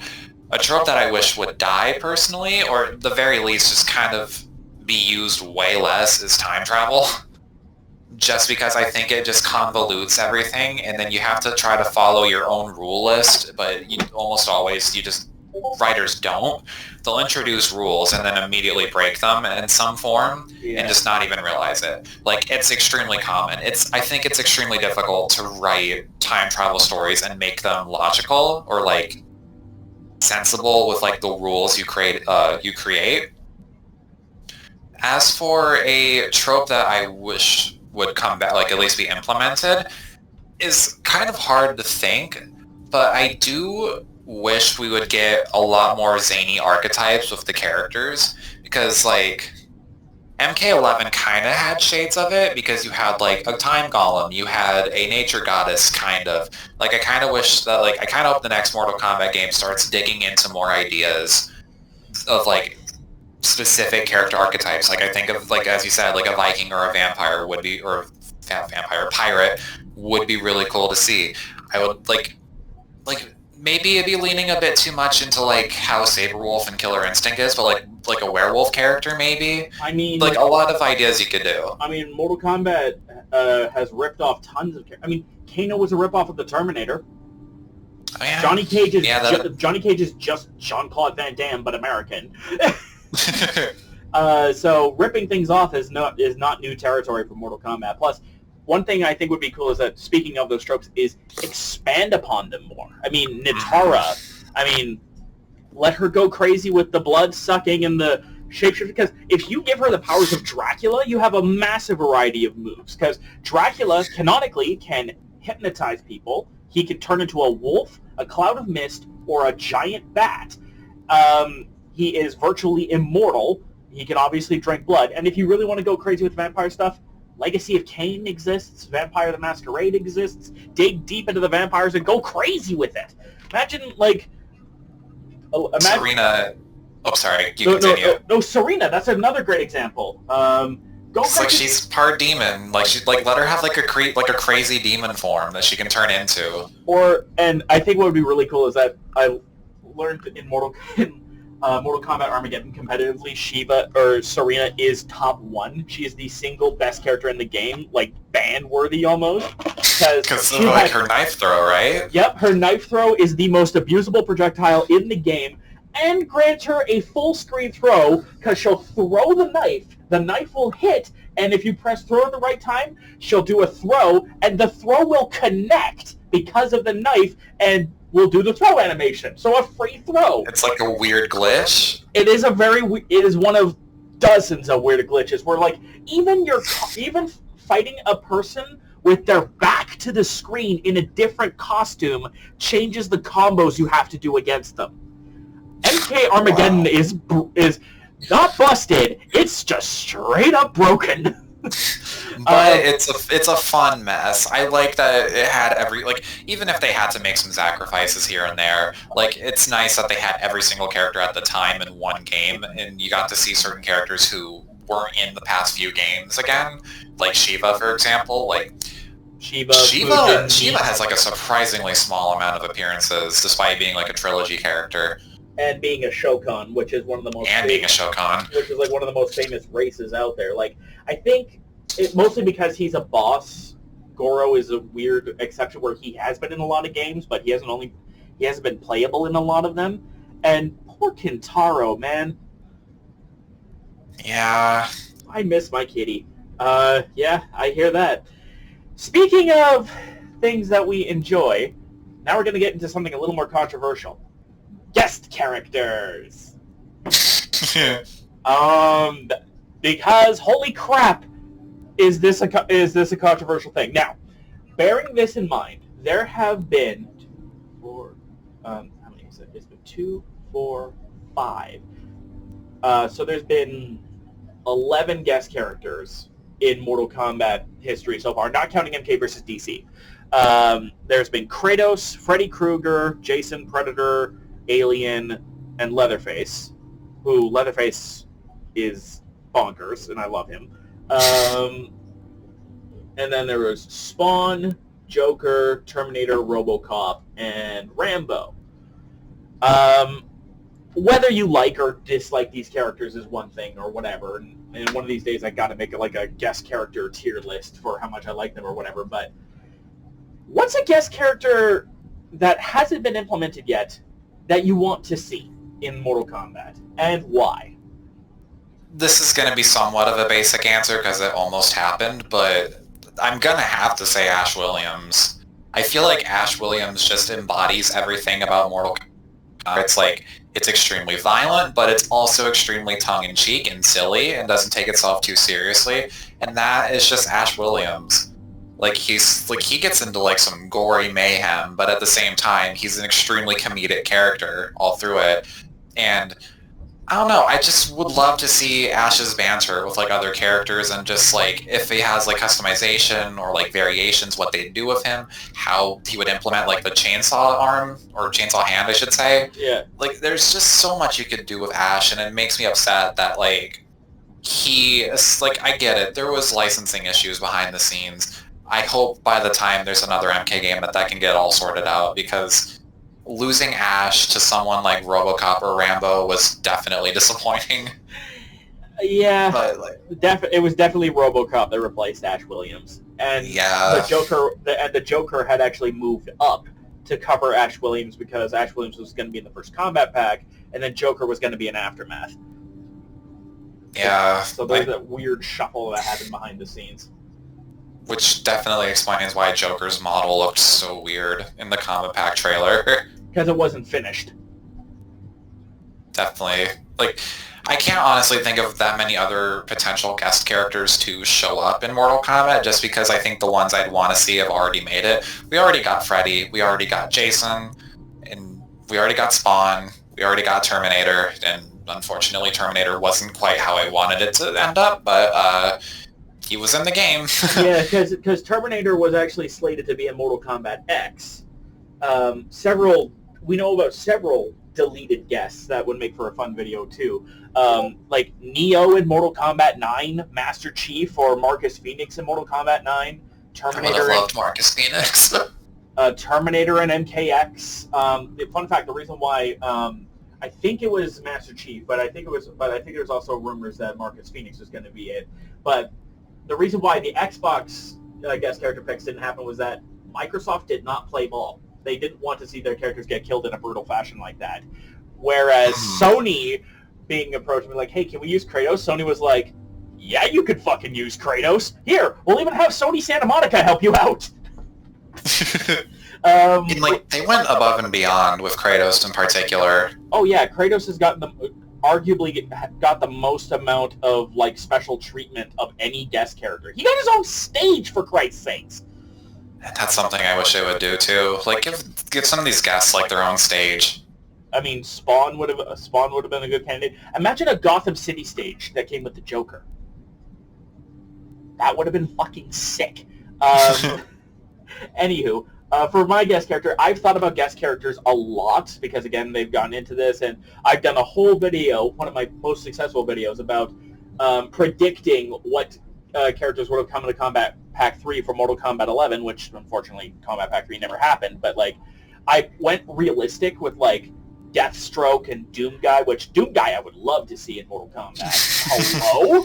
A trope that I wish would die personally, or at the very least just kind of be used way less, is time travel. Just because I think it just convolutes everything, and then you have to try to follow your own rule list, but writers don't. They'll introduce rules and then immediately break them in some form and just not even realize it. Like, it's extremely common. I think it's extremely difficult to write time travel stories and make them logical or like sensible with like the rules you create. As for a trope that I wish would come back, like at least be implemented, is kind of hard to think, but I do wish we would get a lot more zany archetypes with the characters, because like MK11 kind of had shades of it, because you had like a time golem, you had a nature goddess, kind of. Like, I kind of wish that, like, I kind of hope the next Mortal Kombat game starts digging into more ideas of like specific character archetypes. Like, I think of, like, as you said, like a Viking or a vampire would be, or vampire pirate would be really cool to see. I would like maybe it'd be leaning a bit too much into like how Saberwolf and Killer Instinct is, but like a werewolf character maybe. I mean, like a lot of ideas you could do. I mean, Mortal Kombat has ripped off tons of. I mean, Kano was a ripoff of the Terminator. Oh, yeah. Johnny Cage is just Jean-Claude Van Damme, but American. So ripping things off is not new territory for Mortal Kombat. Plus, one thing I think would be cool is that, speaking of those tropes, is expand upon them more. I mean, Nitara, let her go crazy with the blood sucking and the shapeshifter, because if you give her the powers of Dracula, you have a massive variety of moves, because Dracula canonically can hypnotize people. He can turn into a wolf, a cloud of mist, or a giant bat. He is virtually immortal. He can obviously drink blood, and if you really want to go crazy with vampire stuff, Legacy of Kain exists, Vampire the Masquerade exists. Dig deep into the vampires and go crazy with it. Imagine, like... Serena... Oh, sorry, you continue. No, Serena, that's another great example. It's like she's part demon. Like, let her have like a crazy demon form that she can turn into. And I think what would be really cool is that I learned in Mortal Kombat Armageddon competitively, Serena is top 1. She is the single best character in the game, like ban-worthy almost. Because of like her knife throw, right? Yep, her knife throw is the most abusable projectile in the game, and grants her a full screen throw because she'll throw the knife will hit, and if you press throw at the right time, she'll do a throw, and the throw will connect because of the knife, and will do the throw animation. So a free throw. It's like a weird glitch. It is one of dozens of weird glitches where like even fighting a person with their back to the screen in a different costume changes the combos you have to do against them. MK Armageddon is not busted. It's just straight up broken. But it's a fun mess. I like that it had even if they had to make some sacrifices here and there, like it's nice that they had every single character at the time in one game, and you got to see certain characters who weren't in the past few games again, like Shiva, for example. Like Shiva has like a surprisingly small amount of appearances, despite being like a trilogy character. And being a Shokan, which is one of the most which is like one of the most famous races out there. Like I think mostly because he's a boss. Goro is a weird exception where he has been in a lot of games, but he hasn't been playable in a lot of them. And poor Kintaro, man. Yeah. I miss my kitty. Yeah, I hear that. Speaking of things that we enjoy, now we're going to get into something a little more controversial. Guest characters. Because holy crap, is this a controversial thing? Now, bearing this in mind, there have been how many is it? It's been 2, 4, 5. So there's been 11 guest characters in Mortal Kombat history so far, not counting MK versus DC. There's been Kratos, Freddy Krueger, Jason, Predator, Alien, and Leatherface, who Leatherface is bonkers, and I love him. And then there was Spawn, Joker, Terminator, RoboCop, and Rambo. Whether you like or dislike these characters is one thing or whatever, and one of these days I gotta make it like a guest character tier list for how much I like them or whatever, but what's a guest character that hasn't been implemented yet that you want to see in Mortal Kombat, and why? This is going to be somewhat of a basic answer because it almost happened, but I'm going to have to say Ash Williams. I feel like Ash Williams just embodies everything about Mortal Kombat. It's like, it's extremely violent, but it's also extremely tongue-in-cheek and silly and doesn't take itself too seriously, and that is just Ash Williams. Like he gets into like some gory mayhem, but at the same time, he's an extremely comedic character all through it. And I don't know, I just would love to see Ash's banter with like other characters, and just like if he has like customization or like variations, what they'd do with him, how he would implement like the chainsaw arm or chainsaw hand, I should say. Yeah. Like there's just so much you could do with Ash, and it makes me upset that like I get it, there was licensing issues behind the scenes. I hope by the time there's another MK game that can get all sorted out, because losing Ash to someone like RoboCop or Rambo was definitely disappointing. Yeah, but it was definitely RoboCop that replaced Ash Williams, and yeah, the Joker had actually moved up to cover Ash Williams because Ash Williams was going to be in the first combat pack, and then Joker was going to be in Aftermath. Yeah, so there's that weird shuffle that happened behind the scenes. Which definitely explains why Joker's model looked so weird in the Combat Pack trailer. Because it wasn't finished. Definitely. Like, I can't honestly think of that many other potential guest characters to show up in Mortal Kombat, just because I think the ones I'd want to see have already made it. We already got Freddy, we already got Jason, and we already got Spawn, we already got Terminator, and unfortunately Terminator wasn't quite how I wanted it to end up, but he was in the game. Yeah, because Terminator was actually slated to be in Mortal Kombat X. We know about several deleted guests that would make for a fun video too. Like Neo in Mortal Kombat 9, Master Chief or Marcus Phoenix in Mortal Kombat 9, Terminator. I would have loved Marcus Phoenix. Terminator and MKX. The fun fact, the reason why I think it was Master Chief, but I think there was also rumors that Marcus Phoenix was going to be it. But the reason why the Xbox guest character picks didn't happen was that Microsoft did not play ball. They didn't want to see their characters get killed in a brutal fashion like that. Whereas Sony being approached and be like, hey, can we use Kratos? Sony was like, yeah, you could fucking use Kratos. Here, we'll even have Sony Santa Monica help you out. They went above and beyond with Kratos in particular. Oh yeah, Kratos has arguably got the most amount of like special treatment of any guest character. He got his own stage, for Christ's sakes. That's something I wish they would do too. Like give some of these guests like their own stage. I mean, Spawn would have been a good candidate. Imagine a Gotham City stage that came with the Joker. That would have been fucking sick. Anywho, for my guest character, I've thought about guest characters a lot because, again, they've gone into this, and I've done a whole video, one of my most successful videos, about predicting what characters would have come into Combat Pack 3 for Mortal Kombat 11, which, unfortunately, Combat Pack 3 never happened, but, like, I went realistic with, like, Deathstroke and Doomguy, which Doomguy I would love to see in Mortal Kombat. Hello?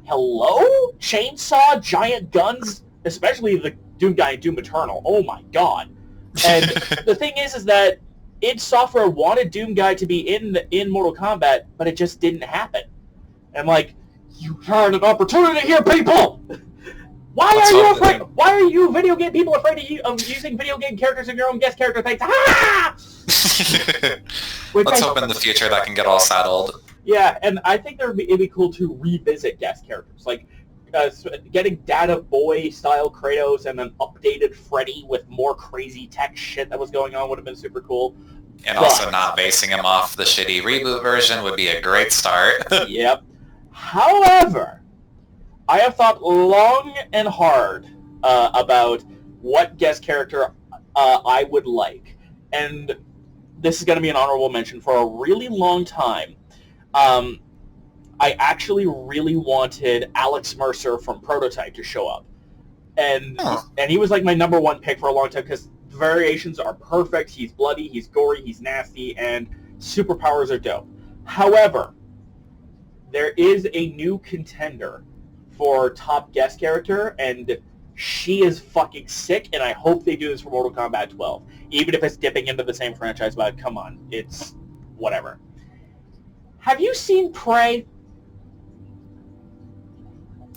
Hello? Chainsaw, giant guns, especially the Doomguy and Doom Eternal. Oh my god. And the thing is that id Software wanted Doomguy to be in Mortal Kombat, but it just didn't happen. And like, you had an opportunity here, people! Why are you video game people afraid of using video game characters in your own guest character things? Ah! Let's hope in the future that can get all settled. Yeah, and I think it'd be cool to revisit guest characters. Like, getting Data Boy-style Kratos and an updated Freddy with more crazy tech shit that was going on would have been super cool. And also not basing him off the shitty reboot version would be a great start. Yep. However, I have thought long and hard about what guest character I would like. And this is going to be an honorable mention. For a really long time, I actually really wanted Alex Mercer from Prototype to show up. And he was like my number one pick for a long time because the variations are perfect. He's bloody, he's gory, he's nasty, and superpowers are dope. However, there is a new contender for top guest character, and she is fucking sick, and I hope they do this for Mortal Kombat 12. Even if it's dipping into the same franchise, but come on, it's whatever. Have you seen Prey?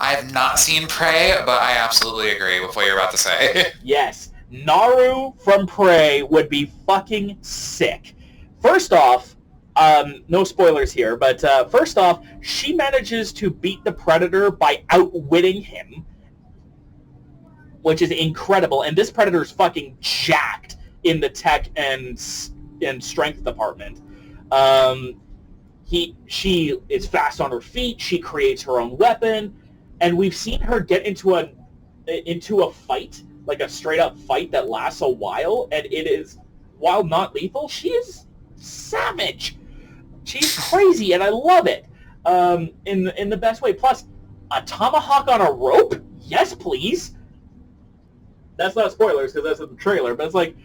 I have not seen Prey, but I absolutely agree with what you're about to say. Yes. Naru from Prey would be fucking sick. First off, no spoilers here, but first off, she manages to beat the Predator by outwitting him, which is incredible. And this Predator's fucking jacked in the tech and strength department. She is fast on her feet. She creates her own weapon, and we've seen her get into a fight, like a straight up fight that lasts a while, and it is, while not lethal, she is savage. She's crazy, and I love it. In the best way. Plus, a tomahawk on a rope? Yes, please. That's not spoilers because that's in the trailer, but it's like,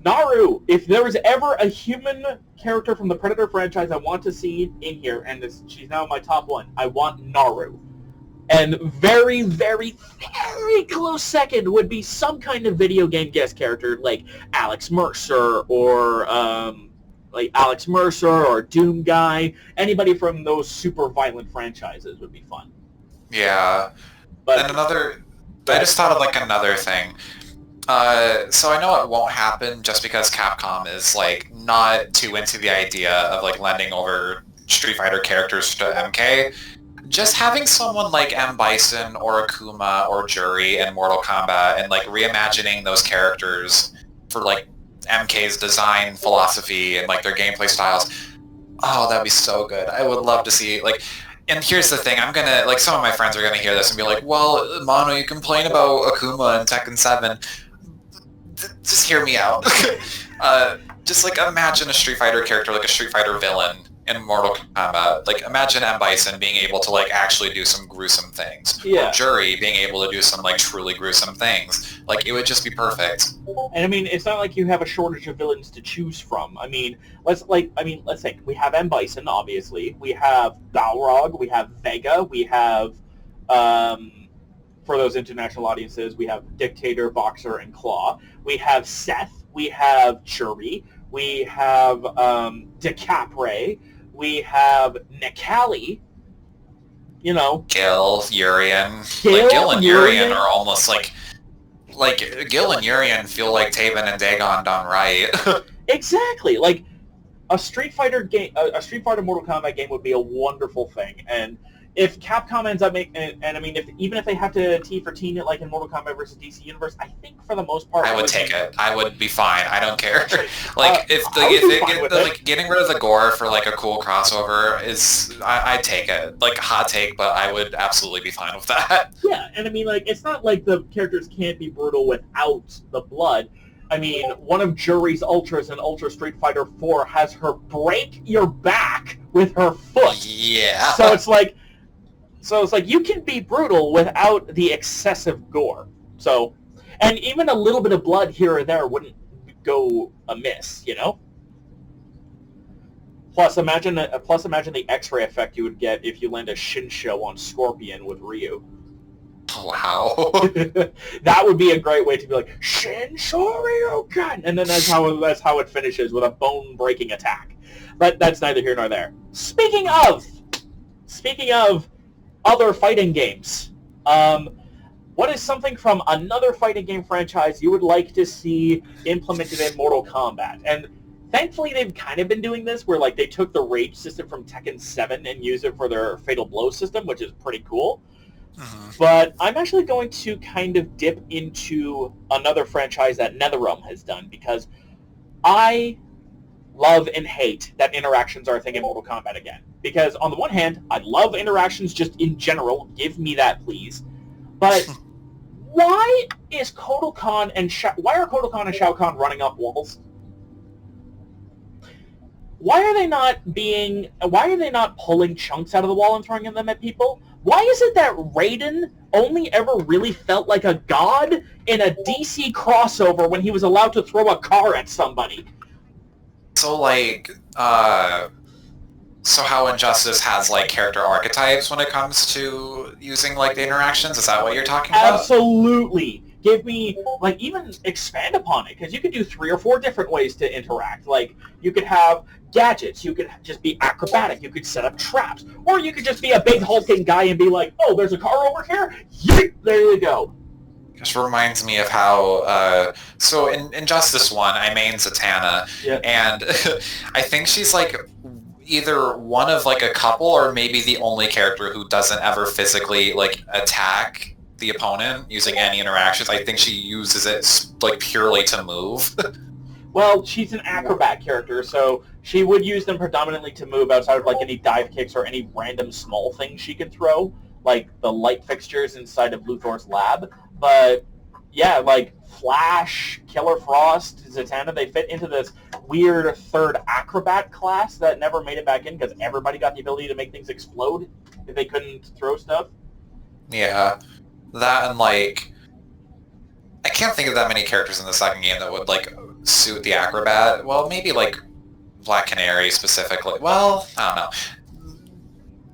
Naru, if there was ever a human character from the Predator franchise I want to see in here, and she's now my top one, I want Naru. And very, very, very close second would be some kind of video game guest character like Alex Mercer or Doomguy. Anybody from those super violent franchises would be fun. Yeah. But and I just thought of like another thing. So I know it won't happen just because Capcom is like not too into the idea of like lending over Street Fighter characters to MK. Just having someone like M. Bison or Akuma or Juri in Mortal Kombat and like reimagining those characters for like MK's design philosophy and like their gameplay styles. Oh, that'd be so good. I would love to see like. And here's the thing, I'm gonna, like, some of my friends are gonna hear this and be like, well, Mono, you complain about Akuma and Tekken 7. Just hear me out. Just, like, imagine a Street Fighter character, like a Street Fighter villain, in Mortal Kombat. Like, imagine M. Bison being able to, like, actually do some gruesome things. Yeah. Or Jury being able to do some, like, truly gruesome things. Like, it would just be perfect. And I mean, it's not like you have a shortage of villains to choose from. I mean, let's think. We have M. Bison, obviously. We have Balrog. We have Vega. We have, for those international audiences, we have Dictator, Boxer, and Claw. We have Seth. We have Jury. We have DeCapre. We have Necalli. You know, Gil, Urian. Like, Gil and Urian are almost like Gil and Urian feel like Taven and Dagon done right. Exactly. Like, a Street Fighter game, a Street Fighter Mortal Kombat game would be a wonderful thing. And if Capcom ends up making, and I mean, even if they have to T for teen it like in Mortal Kombat versus DC Universe, I think for the most part, I would take it. I would be fine. I don't care. Like, if getting rid of the gore for like a cool crossover is, I'd take it. Like, hot take, but I would absolutely be fine with that. Yeah, and I mean, like, it's not like the characters can't be brutal without the blood. I mean, one of Jury's Ultras in Ultra Street Fighter 4 has her break your back with her foot. Yeah. So it's like you can be brutal without the excessive gore. So, and even a little bit of blood here or there wouldn't go amiss, you know? Plus imagine the X-ray effect you would get if you land a Shinsho on Scorpion with Ryu. Wow. That would be a great way to be like, Shinsho Ryuken! And then that's how it finishes, with a bone-breaking attack. But that's neither here nor there. Speaking of other fighting games, what is something from another fighting game franchise you would like to see implemented in Mortal Kombat? And thankfully they've kind of been doing this, where like they took the rage system from Tekken 7 and used it for their Fatal Blow system, which is pretty cool. But I'm actually going to kind of dip into another franchise that NetherRealm has done, because I love and hate that interactions are a thing in Mortal Kombat again. Because on the one hand, I love interactions just in general. Give me that, please. But why are Kotal Kahn and Shao Kahn running up walls? Why are they not pulling chunks out of the wall and throwing them at people? Why is it that Raiden only ever really felt like a god in a DC crossover when he was allowed to throw a car at somebody? So, like, so how Injustice has, like, character archetypes when it comes to using, like, the interactions? Is that what you're talking about? Absolutely. Give me, like, even expand upon it, because you could do 3 or 4 different ways to interact. Like, you could have gadgets, you could just be acrobatic, you could set up traps, or you could just be a big hulking guy and be like, oh, there's a car over here? Yeet! There you go. Just reminds me of how, so in Injustice 1, I main Zatanna, and I think she's, like, either one of, like, a couple or maybe the only character who doesn't ever physically, like, attack the opponent using any interactions. I think she uses it, like, purely to move. Well, she's an acrobat character, so she would use them predominantly to move outside of, like, any dive kicks or any random small things she could throw, like the light fixtures inside of Luthor's lab. But, yeah, like, Flash, Killer Frost, Zatanna, they fit into this weird third acrobat class that never made it back in because everybody got the ability to make things explode if they couldn't throw stuff. Yeah. That and, like, I can't think of that many characters in the second game that would, like, suit the acrobat. Well, maybe, like, Black Canary specifically. Well, I don't know.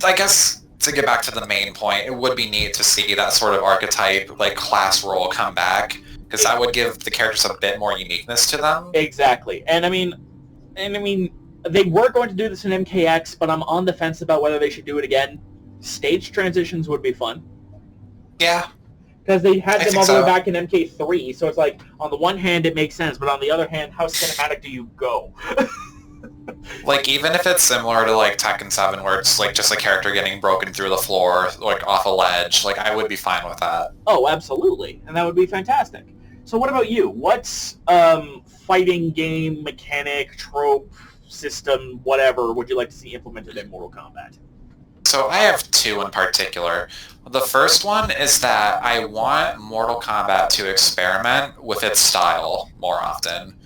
I guess to get back to the main point, it would be neat to see that sort of archetype, like, class role come back, because that would give the characters a bit more uniqueness to them. Exactly. And I mean, they were going to do this in MKX, but I'm on the fence about whether they should do it again. Stage transitions would be fun. Yeah. Because they had them all the way back in MK3, so it's like, on the one hand, it makes sense, but on the other hand, how cinematic do you go? Like, even if it's similar to, like, Tekken 7, where it's, like, just a character getting broken through the floor, like, off a ledge, like, I would be fine with that. Oh, absolutely. And that would be fantastic. So what about you? What's fighting game, mechanic, trope, system, whatever, would you like to see implemented in Mortal Kombat? So I have 2 in particular. The first one is that I want Mortal Kombat to experiment with its style more often.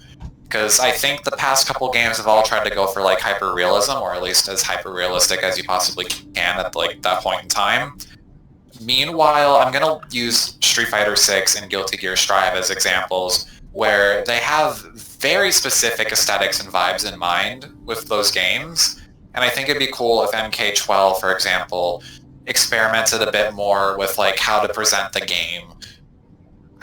Because I think the past couple games have all tried to go for like hyper realism, or at least as hyper realistic as you possibly can at like that point in time. Meanwhile, I'm gonna use Street Fighter 6 and Guilty Gear Strive as examples where they have very specific aesthetics and vibes in mind with those games. And I think it'd be cool if MK12, for example, experimented a bit more with like how to present the game.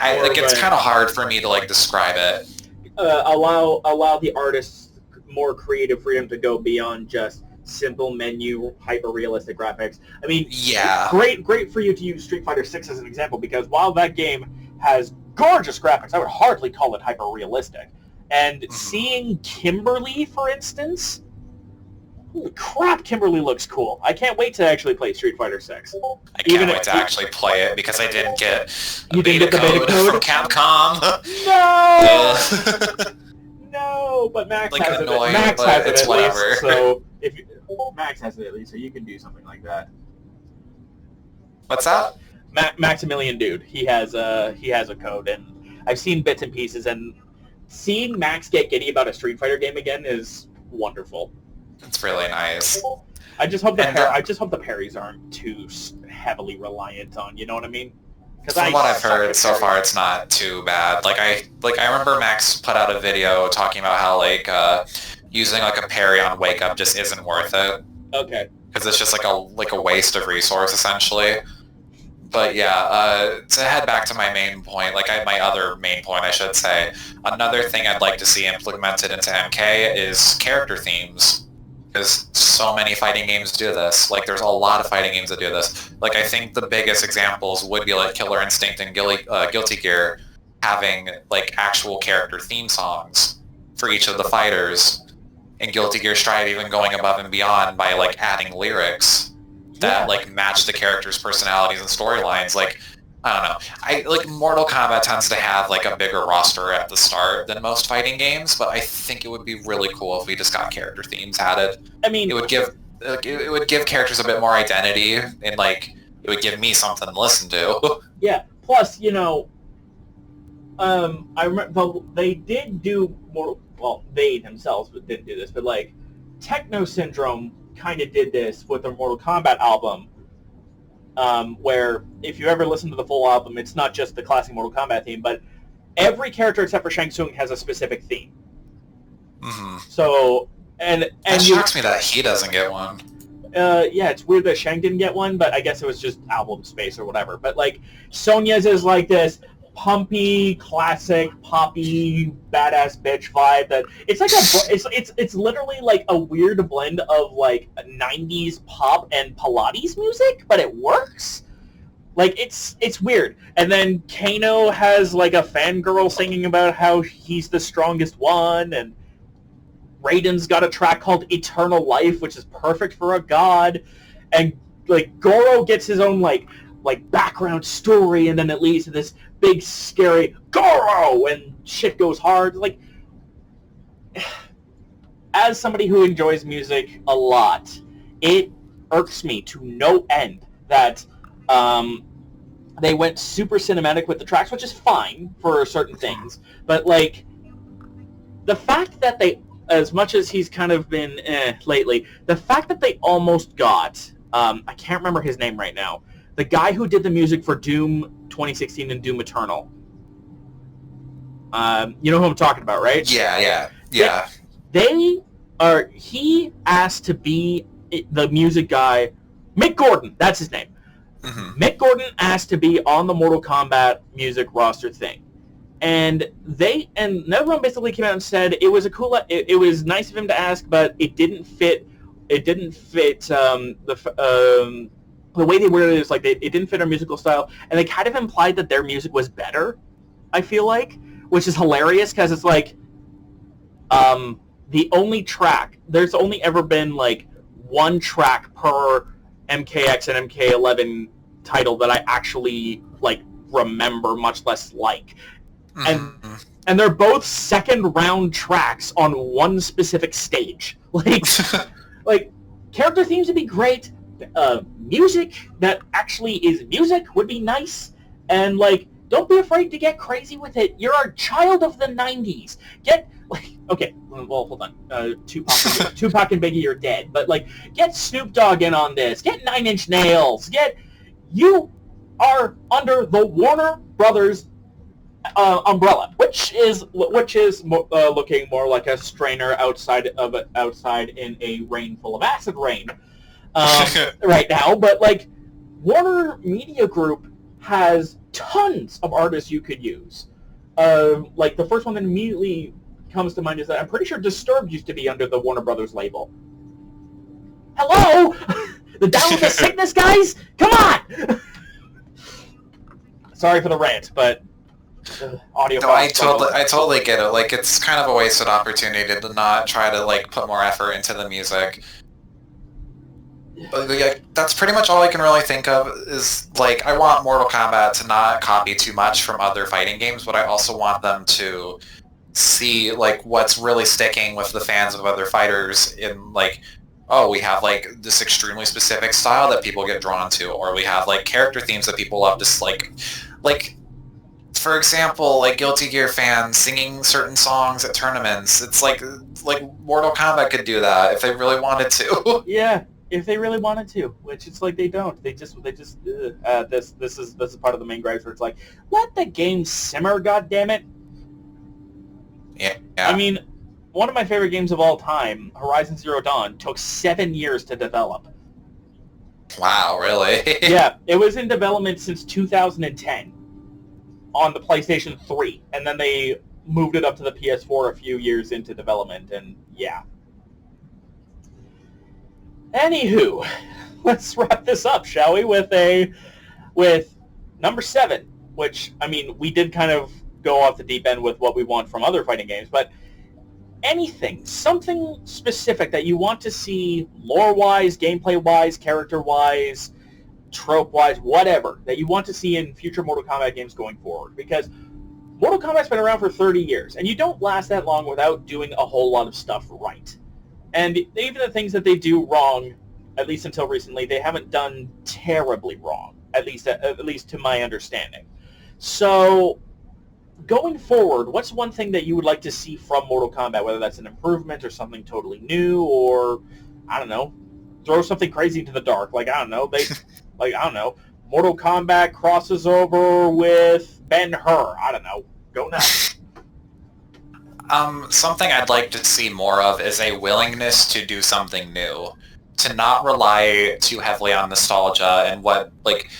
It's kind of hard for me to like describe it. Allow the artists more creative freedom to go beyond just simple menu, hyper-realistic graphics. I mean, yeah, great for you to use Street Fighter 6 as an example, because while that game has gorgeous graphics, I would hardly call it hyper-realistic. And seeing Kimberly, for instance, holy crap, Kimberly looks cool. I can't wait to actually play Street Fighter 6. I can't wait to actually play it because I didn't get the beta code from Capcom. No! No, but Max like has annoying, it. Max but has it it's at whatever. least, so if Max has it at least, so you can do something like that. What's that? Maximilian Dude. He has a code, and I've seen bits and pieces, and seeing Max get giddy about a Street Fighter game again is wonderful. It's really nice. I just hope the parries aren't too heavily reliant on. You know what I mean? From what I've heard so far, it's not too bad. I remember Max put out a video talking about how using like a parry on Wake Up just isn't worth it. Okay. Because it's just like a waste of resource essentially. But yeah, to head back to my main point, my other main point, I should say, another thing I'd like to see implemented into MK is character themes. Because so many fighting games do this. There's a lot of fighting games that do this. I think the biggest examples would be Killer Instinct and Guilty Gear having actual character theme songs for each of the fighters, and Guilty Gear Strive even going above and beyond by adding lyrics that match the characters' personalities and storylines. I don't know. Mortal Kombat tends to have a bigger roster at the start than most fighting games, but I think it would be really cool if we just got character themes added. I mean, it would give characters a bit more identity, and it would give me something to listen to. Yeah. Plus, I remember they did do more. Well, they themselves didn't do this, but Techno Syndrome kind of did this with their Mortal Kombat album. Where if you ever listen to the full album, it's not just the classic Mortal Kombat theme, but every character except for Shang Tsung has a specific theme. Mm-hmm. So, and it shocks me that he doesn't get one. Yeah, it's weird that Shang didn't get one, but I guess it was just album space or whatever. But Sonya's is this pumpy, classic, poppy, badass bitch vibe that it's it's literally a weird blend of 90s pop and Pilates music, but it works. It's weird. And then Kano has a fangirl singing about how he's the strongest one, and Raiden's got a track called Eternal Life, which is perfect for a god, and Goro gets his own background story, and then it leads to this big scary Goro and shit goes hard. As somebody who enjoys music a lot, it irks me to no end that they went super cinematic with the tracks, which is fine for certain things, but the fact that they, as much as he's kind of been lately, the fact that they almost got I can't remember his name right now, the guy who did the music for Doom 2016 and Doom Eternal. You know who I'm talking about, right? Yeah. He asked to be the music guy. Mick Gordon, that's his name. Mm-hmm. Mick Gordon asked to be on the Mortal Kombat music roster thing. And everyone basically came out and said it was it was nice of him to ask, but it didn't fit the way they worded it is it didn't fit our musical style, and they kind of implied that their music was better, I feel which is hilarious because it's the only track, there's only ever been one track per MKX and MK11 title that I actually remember, much less Mm-hmm. and they're both second round tracks on one specific stage. Character themes would be great. Music that actually is music would be nice, and don't be afraid to get crazy with it. You're a child of the 90s. Like, okay, well, hold on. Tupac and Biggie are dead, but like, get Snoop Dogg in on this. Get Nine Inch Nails. You are under the Warner Brothers umbrella, which is looking more like a strainer outside in a rain full of acid rain right now. But like, Warner Media Group has tons of artists you could use. Like the first one that immediately comes to mind is that I'm pretty sure Disturbed used to be under the Warner Brothers label. Hello, the Down with the Sickness guys, come on. Sorry for the rant, but audio. No, I totally get it. Like, it's kind of a wasted opportunity to not try to like put more effort into the music. But yeah, that's pretty much all I can really think of is, like, I want Mortal Kombat to not copy too much from other fighting games, but I also want them to see, like, what's really sticking with the fans of other fighters in, like, oh, we have, like, this extremely specific style that people get drawn to, or we have, like, character themes that people love to, like, for example, like, Guilty Gear fans singing certain songs at tournaments. It's like Mortal Kombat could do that if they really wanted to. Yeah. If they really wanted to, which it's like they don't. This is part of the main gripes where it's like, let the game simmer, goddammit. Yeah. I mean, one of my favorite games of all time, Horizon Zero Dawn, took 7 years to develop. Wow, really? Yeah, it was in development since 2010 on the PlayStation 3, and then they moved it up to the PS4 a few years into development, and yeah. Anywho, let's wrap this up, shall we? With number 7, which, I mean, we did kind of go off the deep end with what we want from other fighting games, but something specific that you want to see lore-wise, gameplay-wise, character-wise, trope-wise, whatever, that you want to see in future Mortal Kombat games going forward. Because Mortal Kombat's been around for 30 years, and you don't last that long without doing a whole lot of stuff right. And even the things that they do wrong, at least until recently, they haven't done terribly wrong, at least to my understanding. So, going forward, what's one thing that you would like to see from Mortal Kombat, whether that's an improvement or something totally new, or, I don't know, throw something crazy into the dark. Like, I don't know, Mortal Kombat crosses over with Ben-Hur. I don't know. Go nuts. Something I'd like to see more of is a willingness to do something new. To not rely too heavily on nostalgia and what, like,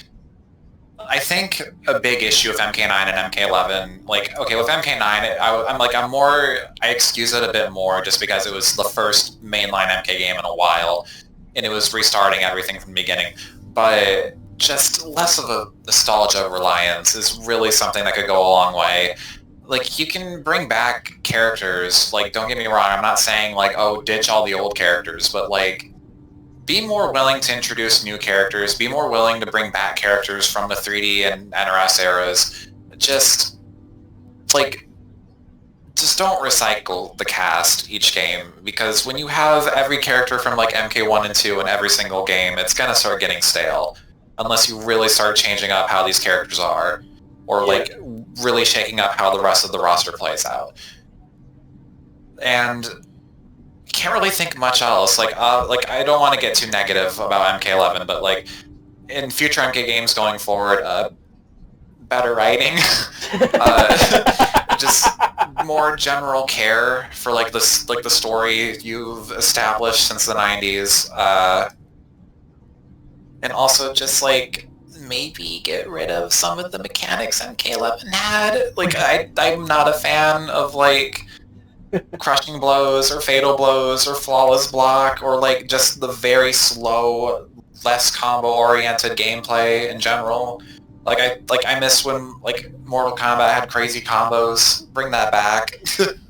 I think a big issue of MK9 and MK11, like, okay, with MK9, I excuse it a bit more just because it was the first mainline MK game in a while, and it was restarting everything from the beginning. But just less of a nostalgia reliance is really something that could go a long way. Like, you can bring back characters, like, don't get me wrong, I'm not saying, like, oh, ditch all the old characters, but, like, be more willing to introduce new characters, be more willing to bring back characters from the 3D and NRS eras. Just don't recycle the cast each game, because when you have every character from, like, MK1 and 2 in every single game, it's gonna start getting stale, unless you really start changing up how these characters are. Or, like, really shaking up how the rest of the roster plays out. And can't really think much else. Like, I don't want to get too negative about MK11, but, like, in future MK games going forward, better writing, just more general care for, like, the story you've established since the 90s, and also just, like, maybe get rid of some of the mechanics MK11 had. Like, I'm not a fan of, like, crushing blows or fatal blows or flawless block or, like, just the very slow, less combo-oriented gameplay in general. I miss when, like, Mortal Kombat had crazy combos. Bring that back.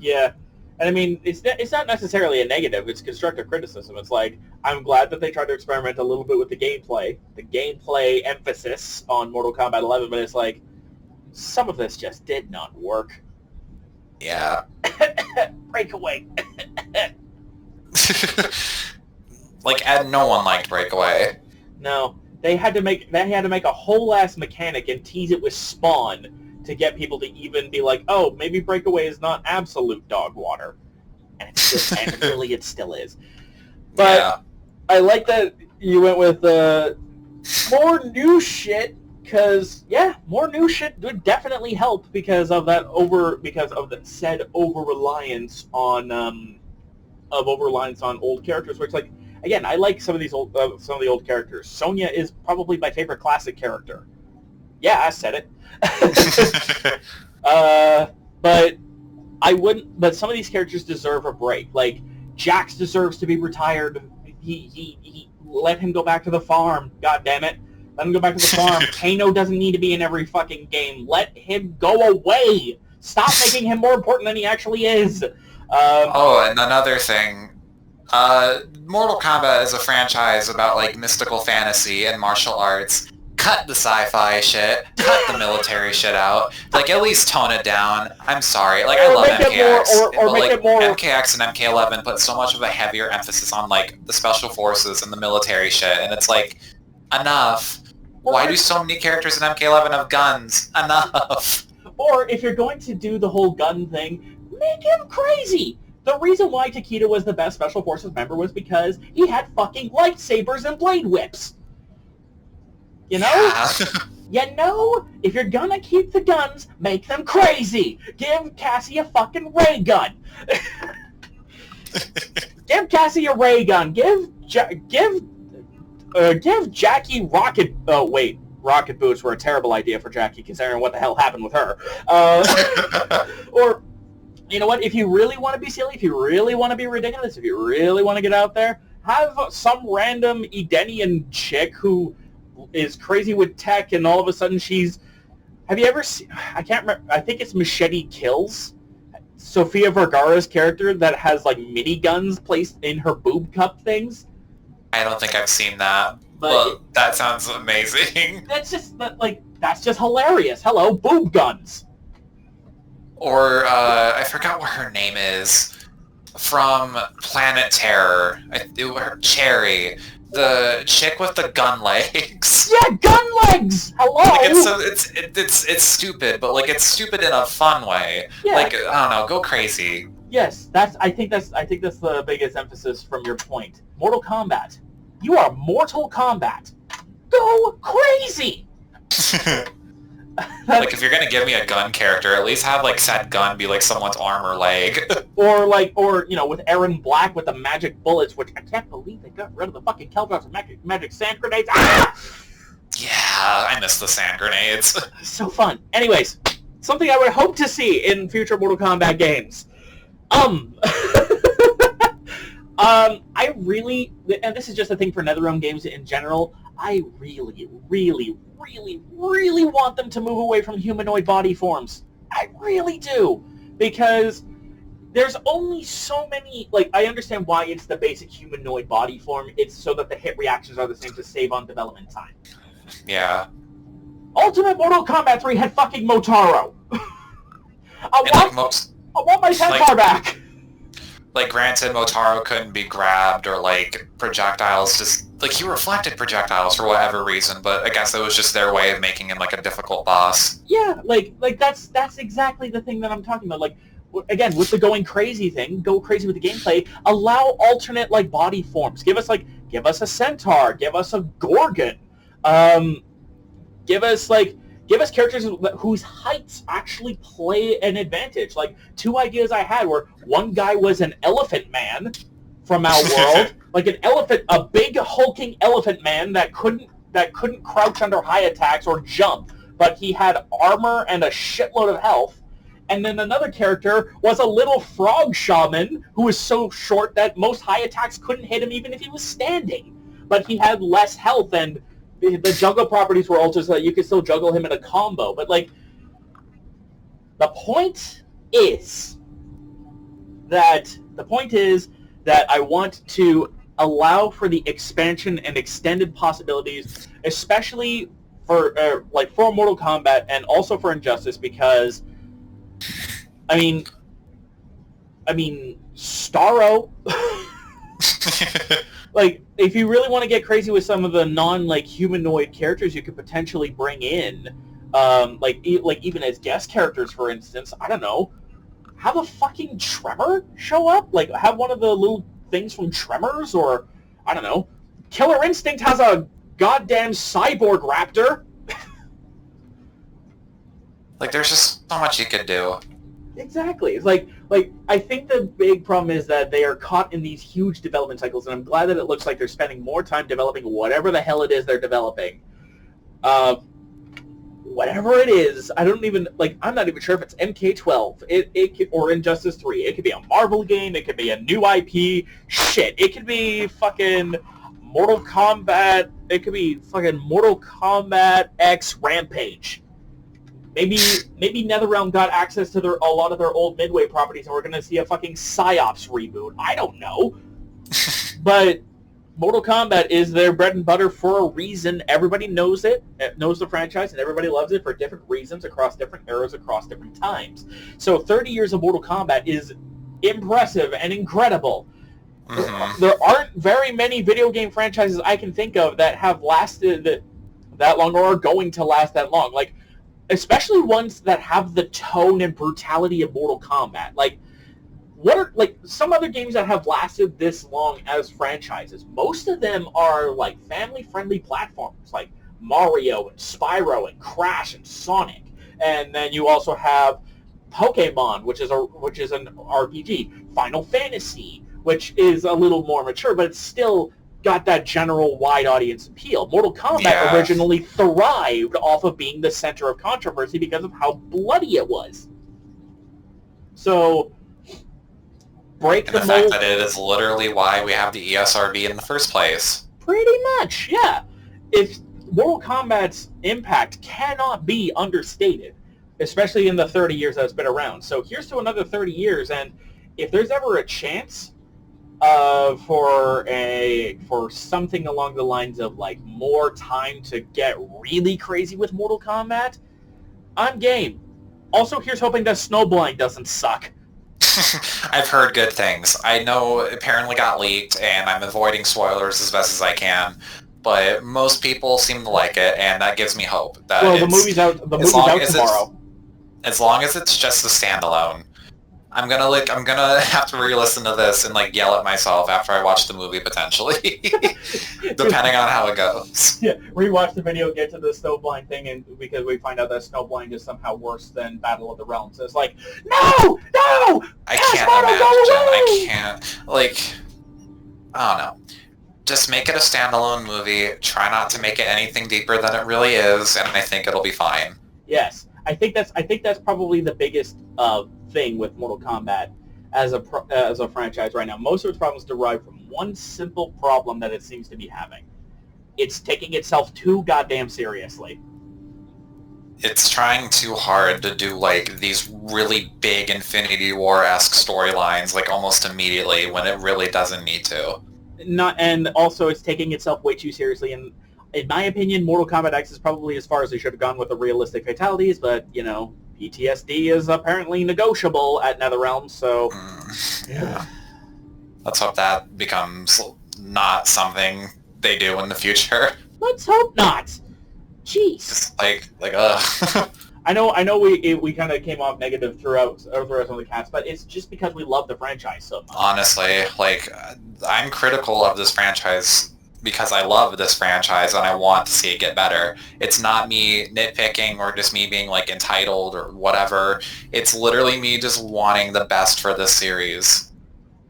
Yeah. And I mean, it's not necessarily a negative, it's constructive criticism. It's like, I'm glad that they tried to experiment a little bit with the gameplay emphasis on Mortal Kombat 11, but it's like, some of this just did not work. Yeah. Breakaway. Like, no one liked Breakaway. No. They had to make a whole ass mechanic and tease it with Spawn to get people to even be like, oh, maybe Breakaway is not absolute dog water. And it's just, and really it still is. But Yeah. I like that you went with more new shit, because, yeah, more new shit would definitely help because of the said over-reliance on old characters, which, like, again, I like some of the old characters. Sonya is probably my favorite classic character. Yeah, I said it. But but some of these characters deserve a break. Like, Jax deserves to be retired. He let him go back to the farm. God damn it. Let him go back to the farm. Kano doesn't need to be in every fucking game. Let him go away. Stop making him more important than he actually is. And another thing. Mortal Kombat is a franchise about, like, mystical fantasy and martial arts. Cut the sci-fi shit. Cut the military shit out. Like, at least tone it down. I'm sorry. Like, I love MKX. But, like, MKX and MK11 put so much of a heavier emphasis on, like, the special forces and the military shit. And it's like, enough. Why do so many characters in MK11 have guns? Enough. Or, if you're going to do the whole gun thing, make him crazy. The reason why Takeda was the best Special Forces member was because he had fucking lightsabers and blade whips. You know? Yeah. You know? If you're gonna keep the guns, make them crazy. Give Cassie a fucking ray gun. Give Cassie a ray gun. Give Jackie rocket... Oh, wait. Rocket boots were a terrible idea for Jackie, considering what the hell happened with her. Or... You know what? If you really want to be silly, if you really want to be ridiculous, if you really want to get out there, have some random Edenian chick who is crazy with tech, and all of a sudden she's... Have you ever seen... I can't remember. I think it's Machete Kills. Sofia Vergara's character that has, like, miniguns placed in her boob cup things. I don't think I've seen that. But that sounds amazing. That's just hilarious. Hello, boob guns. Or, I forgot what her name is, from Planet Terror. Cherry. The chick with the gun legs. Yeah, gun legs! Hello! Like, it's stupid, but, like, it's stupid in a fun way. Yeah. Like, I don't know, go crazy. Yes, I think that's the biggest emphasis from your point. Mortal Kombat. You are Mortal Kombat. Go crazy! Like, if you're gonna give me a gun character, at least have, like, said gun be, like, someone's arm or leg. or, you know, with Aaron Black with the magic bullets, which I can't believe they got rid of the fucking Keldrops and magic sand grenades. Ah! Yeah, I miss the sand grenades. So fun. Anyways, something I would hope to see in future Mortal Kombat games. I really, and this is just a thing for NetherRealm games in general, I really, really, really, really want them to move away from humanoid body forms. I really do. Because there's only so many, like, I understand why it's the basic humanoid body form. It's so that the hit reactions are the same to save on development time. Yeah. Ultimate Mortal Kombat 3 had fucking Motaro. I want my Centaur back. Like, granted, Motaro couldn't be grabbed, or, like, projectiles just... Like, he reflected projectiles for whatever reason, but I guess that was just their way of making him, like, a difficult boss. Yeah, like that's exactly the thing that I'm talking about. Like, again, with the going crazy thing, go crazy with the gameplay, allow alternate, like, body forms. Give us a Centaur, give us a Gorgon, give us characters whose heights actually play an advantage. Like, two ideas I had were, one guy was an elephant man from our world, like an elephant, a big hulking elephant man that couldn't crouch under high attacks or jump, but he had armor and a shitload of health. And then another character was a little frog shaman who was so short that most high attacks couldn't hit him even if he was standing. But he had less health, and the juggle properties were altered so that you could still juggle him in a combo. But, like, the point is that I want to allow for the expansion and extended possibilities, especially for for Mortal Kombat and also for Injustice, because I mean Starro. Like, if you really want to get crazy with some of the non-humanoid characters you could potentially bring in, like even as guest characters, for instance. I don't know. Have a fucking Tremor show up? Like, have one of the little things from Tremors, or I don't know. Killer Instinct has a goddamn cyborg raptor. Like, there's just so much you could do. Exactly. It's like I think the big problem is that they are caught in these huge development cycles, and I'm glad that it looks like they're spending more time developing whatever the hell it is they're developing. Whatever it is, I don't even, like, I'm not even sure if it's MK12, or Injustice 3. It could be a Marvel game, it could be a new IP, shit. It could be fucking Mortal Kombat, it could be fucking Mortal Kombat X Rampage. Maybe NetherRealm got access to a lot of their old Midway properties, and we're going to see a fucking PsyOps reboot. I don't know. But Mortal Kombat is their bread and butter for a reason. Everybody knows it, knows the franchise, and everybody loves it for different reasons across different eras, across different times. So 30 years of Mortal Kombat is impressive and incredible. Mm-hmm. There aren't very many video game franchises I can think of that have lasted that long or are going to last that long. Like, especially ones that have the tone and brutality of Mortal Kombat. Like, what are, like, some other games that have lasted this long as franchises? Most of them are, like, family-friendly platformers, like Mario and Spyro and Crash and Sonic. And then you also have Pokemon, which is an RPG. Final Fantasy, which is a little more mature, but it's still got that general wide audience appeal. Mortal Kombat originally thrived off of being the center of controversy because of how bloody it was. So, break the mold. And the fact that it is literally why we have the ESRB in the first place. Pretty much, yeah. If Mortal Kombat's impact cannot be understated, especially in the 30 years that it's been around. So here's to another 30 years, and if there's ever a chance for something along the lines of, like, more time to get really crazy with Mortal Kombat, I'm game. Also, here's hoping that Snowblind doesn't suck. I've heard good things. I know it apparently got leaked, and I'm avoiding spoilers as best as I can. But most people seem to like it, and that gives me hope. That the movie's out. The movie's out tomorrow. As long as it's just a standalone. I'm gonna have to re-listen to this and, like, yell at myself after I watch the movie, potentially, depending on how it goes. Yeah, rewatch the video, get to the Snowblind thing, and because we find out that Snowblind is somehow worse than Battle of the Realms. So it's like, no! I can't imagine. I can't, like, I don't know. Just make it a standalone movie. Try not to make it anything deeper than it really is, and I think it'll be fine. Yes, I think that's probably the biggest thing with Mortal Kombat as a franchise right now. Most of its problems derive from one simple problem that it seems to be having. It's taking itself too goddamn seriously. It's trying too hard to do, like, these really big Infinity War-esque storylines, like, almost immediately, when it really doesn't need to. And also it's taking itself way too seriously, and in my opinion, Mortal Kombat X is probably as far as they should have gone with the realistic fatalities, but, you know, PTSD is apparently negotiable at NetherRealm, so... Yeah. Let's hope that becomes not something they do in the future. Let's hope not! Jeez. Just like, ugh. I know we kind of came off negative throughout some of the cast, but it's just because we love the franchise so much. Honestly, like, I'm critical of this franchise because I love this franchise and I want to see it get better. It's not me nitpicking or just me being, like, entitled or whatever. It's literally me just wanting the best for this series.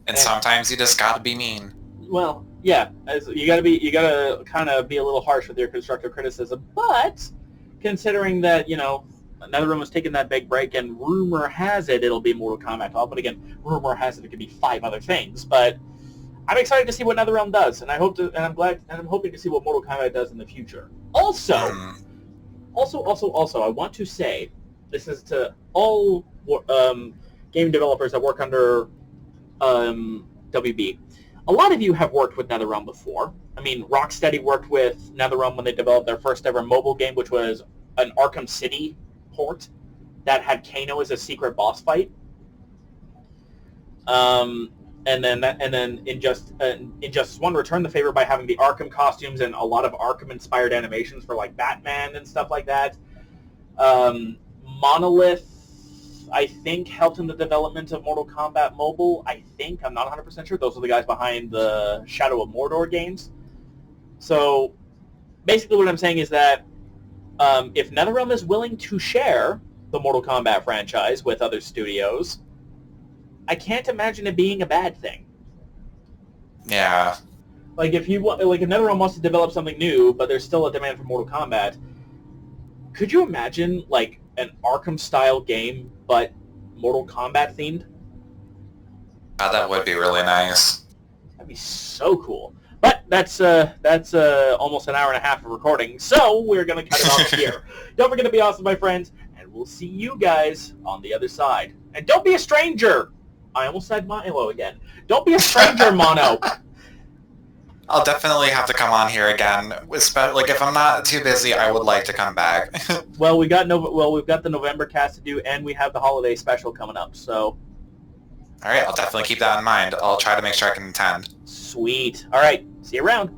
And sometimes you just gotta be mean. Well, yeah, you gotta kind of be a little harsh with your constructive criticism, but considering that, you know, NetherRealm was taking that big break, and rumor has it it'll be Mortal Kombat 12, but again, rumor has it could be 5 other things, but I'm excited to see what NetherRealm does, and I'm hoping to see what Mortal Kombat does in the future. Also, I want to say, this is to all game developers that work under WB. A lot of you have worked with NetherRealm before. I mean, Rocksteady worked with NetherRealm when they developed their first ever mobile game, which was an Arkham City port that had Kano as a secret boss fight. And then Injustice 1 returned the favor by having the Arkham costumes and a lot of Arkham-inspired animations for, like, Batman and stuff like that. Monolith, I think, helped in the development of Mortal Kombat Mobile. I'm not 100% sure. Those are the guys behind the Shadow of Mordor games. So basically what I'm saying is that if NetherRealm is willing to share the Mortal Kombat franchise with other studios, I can't imagine it being a bad thing. Yeah. Like if NetherRealm wants to develop something new, but there's still a demand for Mortal Kombat, could you imagine like an Arkham style game but Mortal Kombat themed? That would be really nice. That'd be so cool. But that's almost an hour and a half of recording, so we're gonna cut it off here. Don't forget to be awesome, my friends, and we'll see you guys on the other side. And don't be a stranger. I almost said Milo again. Don't be a stranger, Mono. I'll definitely have to come on here again. Like if I'm not too busy, I would like to come back. Well, we've got the November cast to do, and we have the holiday special coming up. So, all right, I'll definitely keep that in mind. I'll try to make sure I can attend. Sweet. All right, see you around.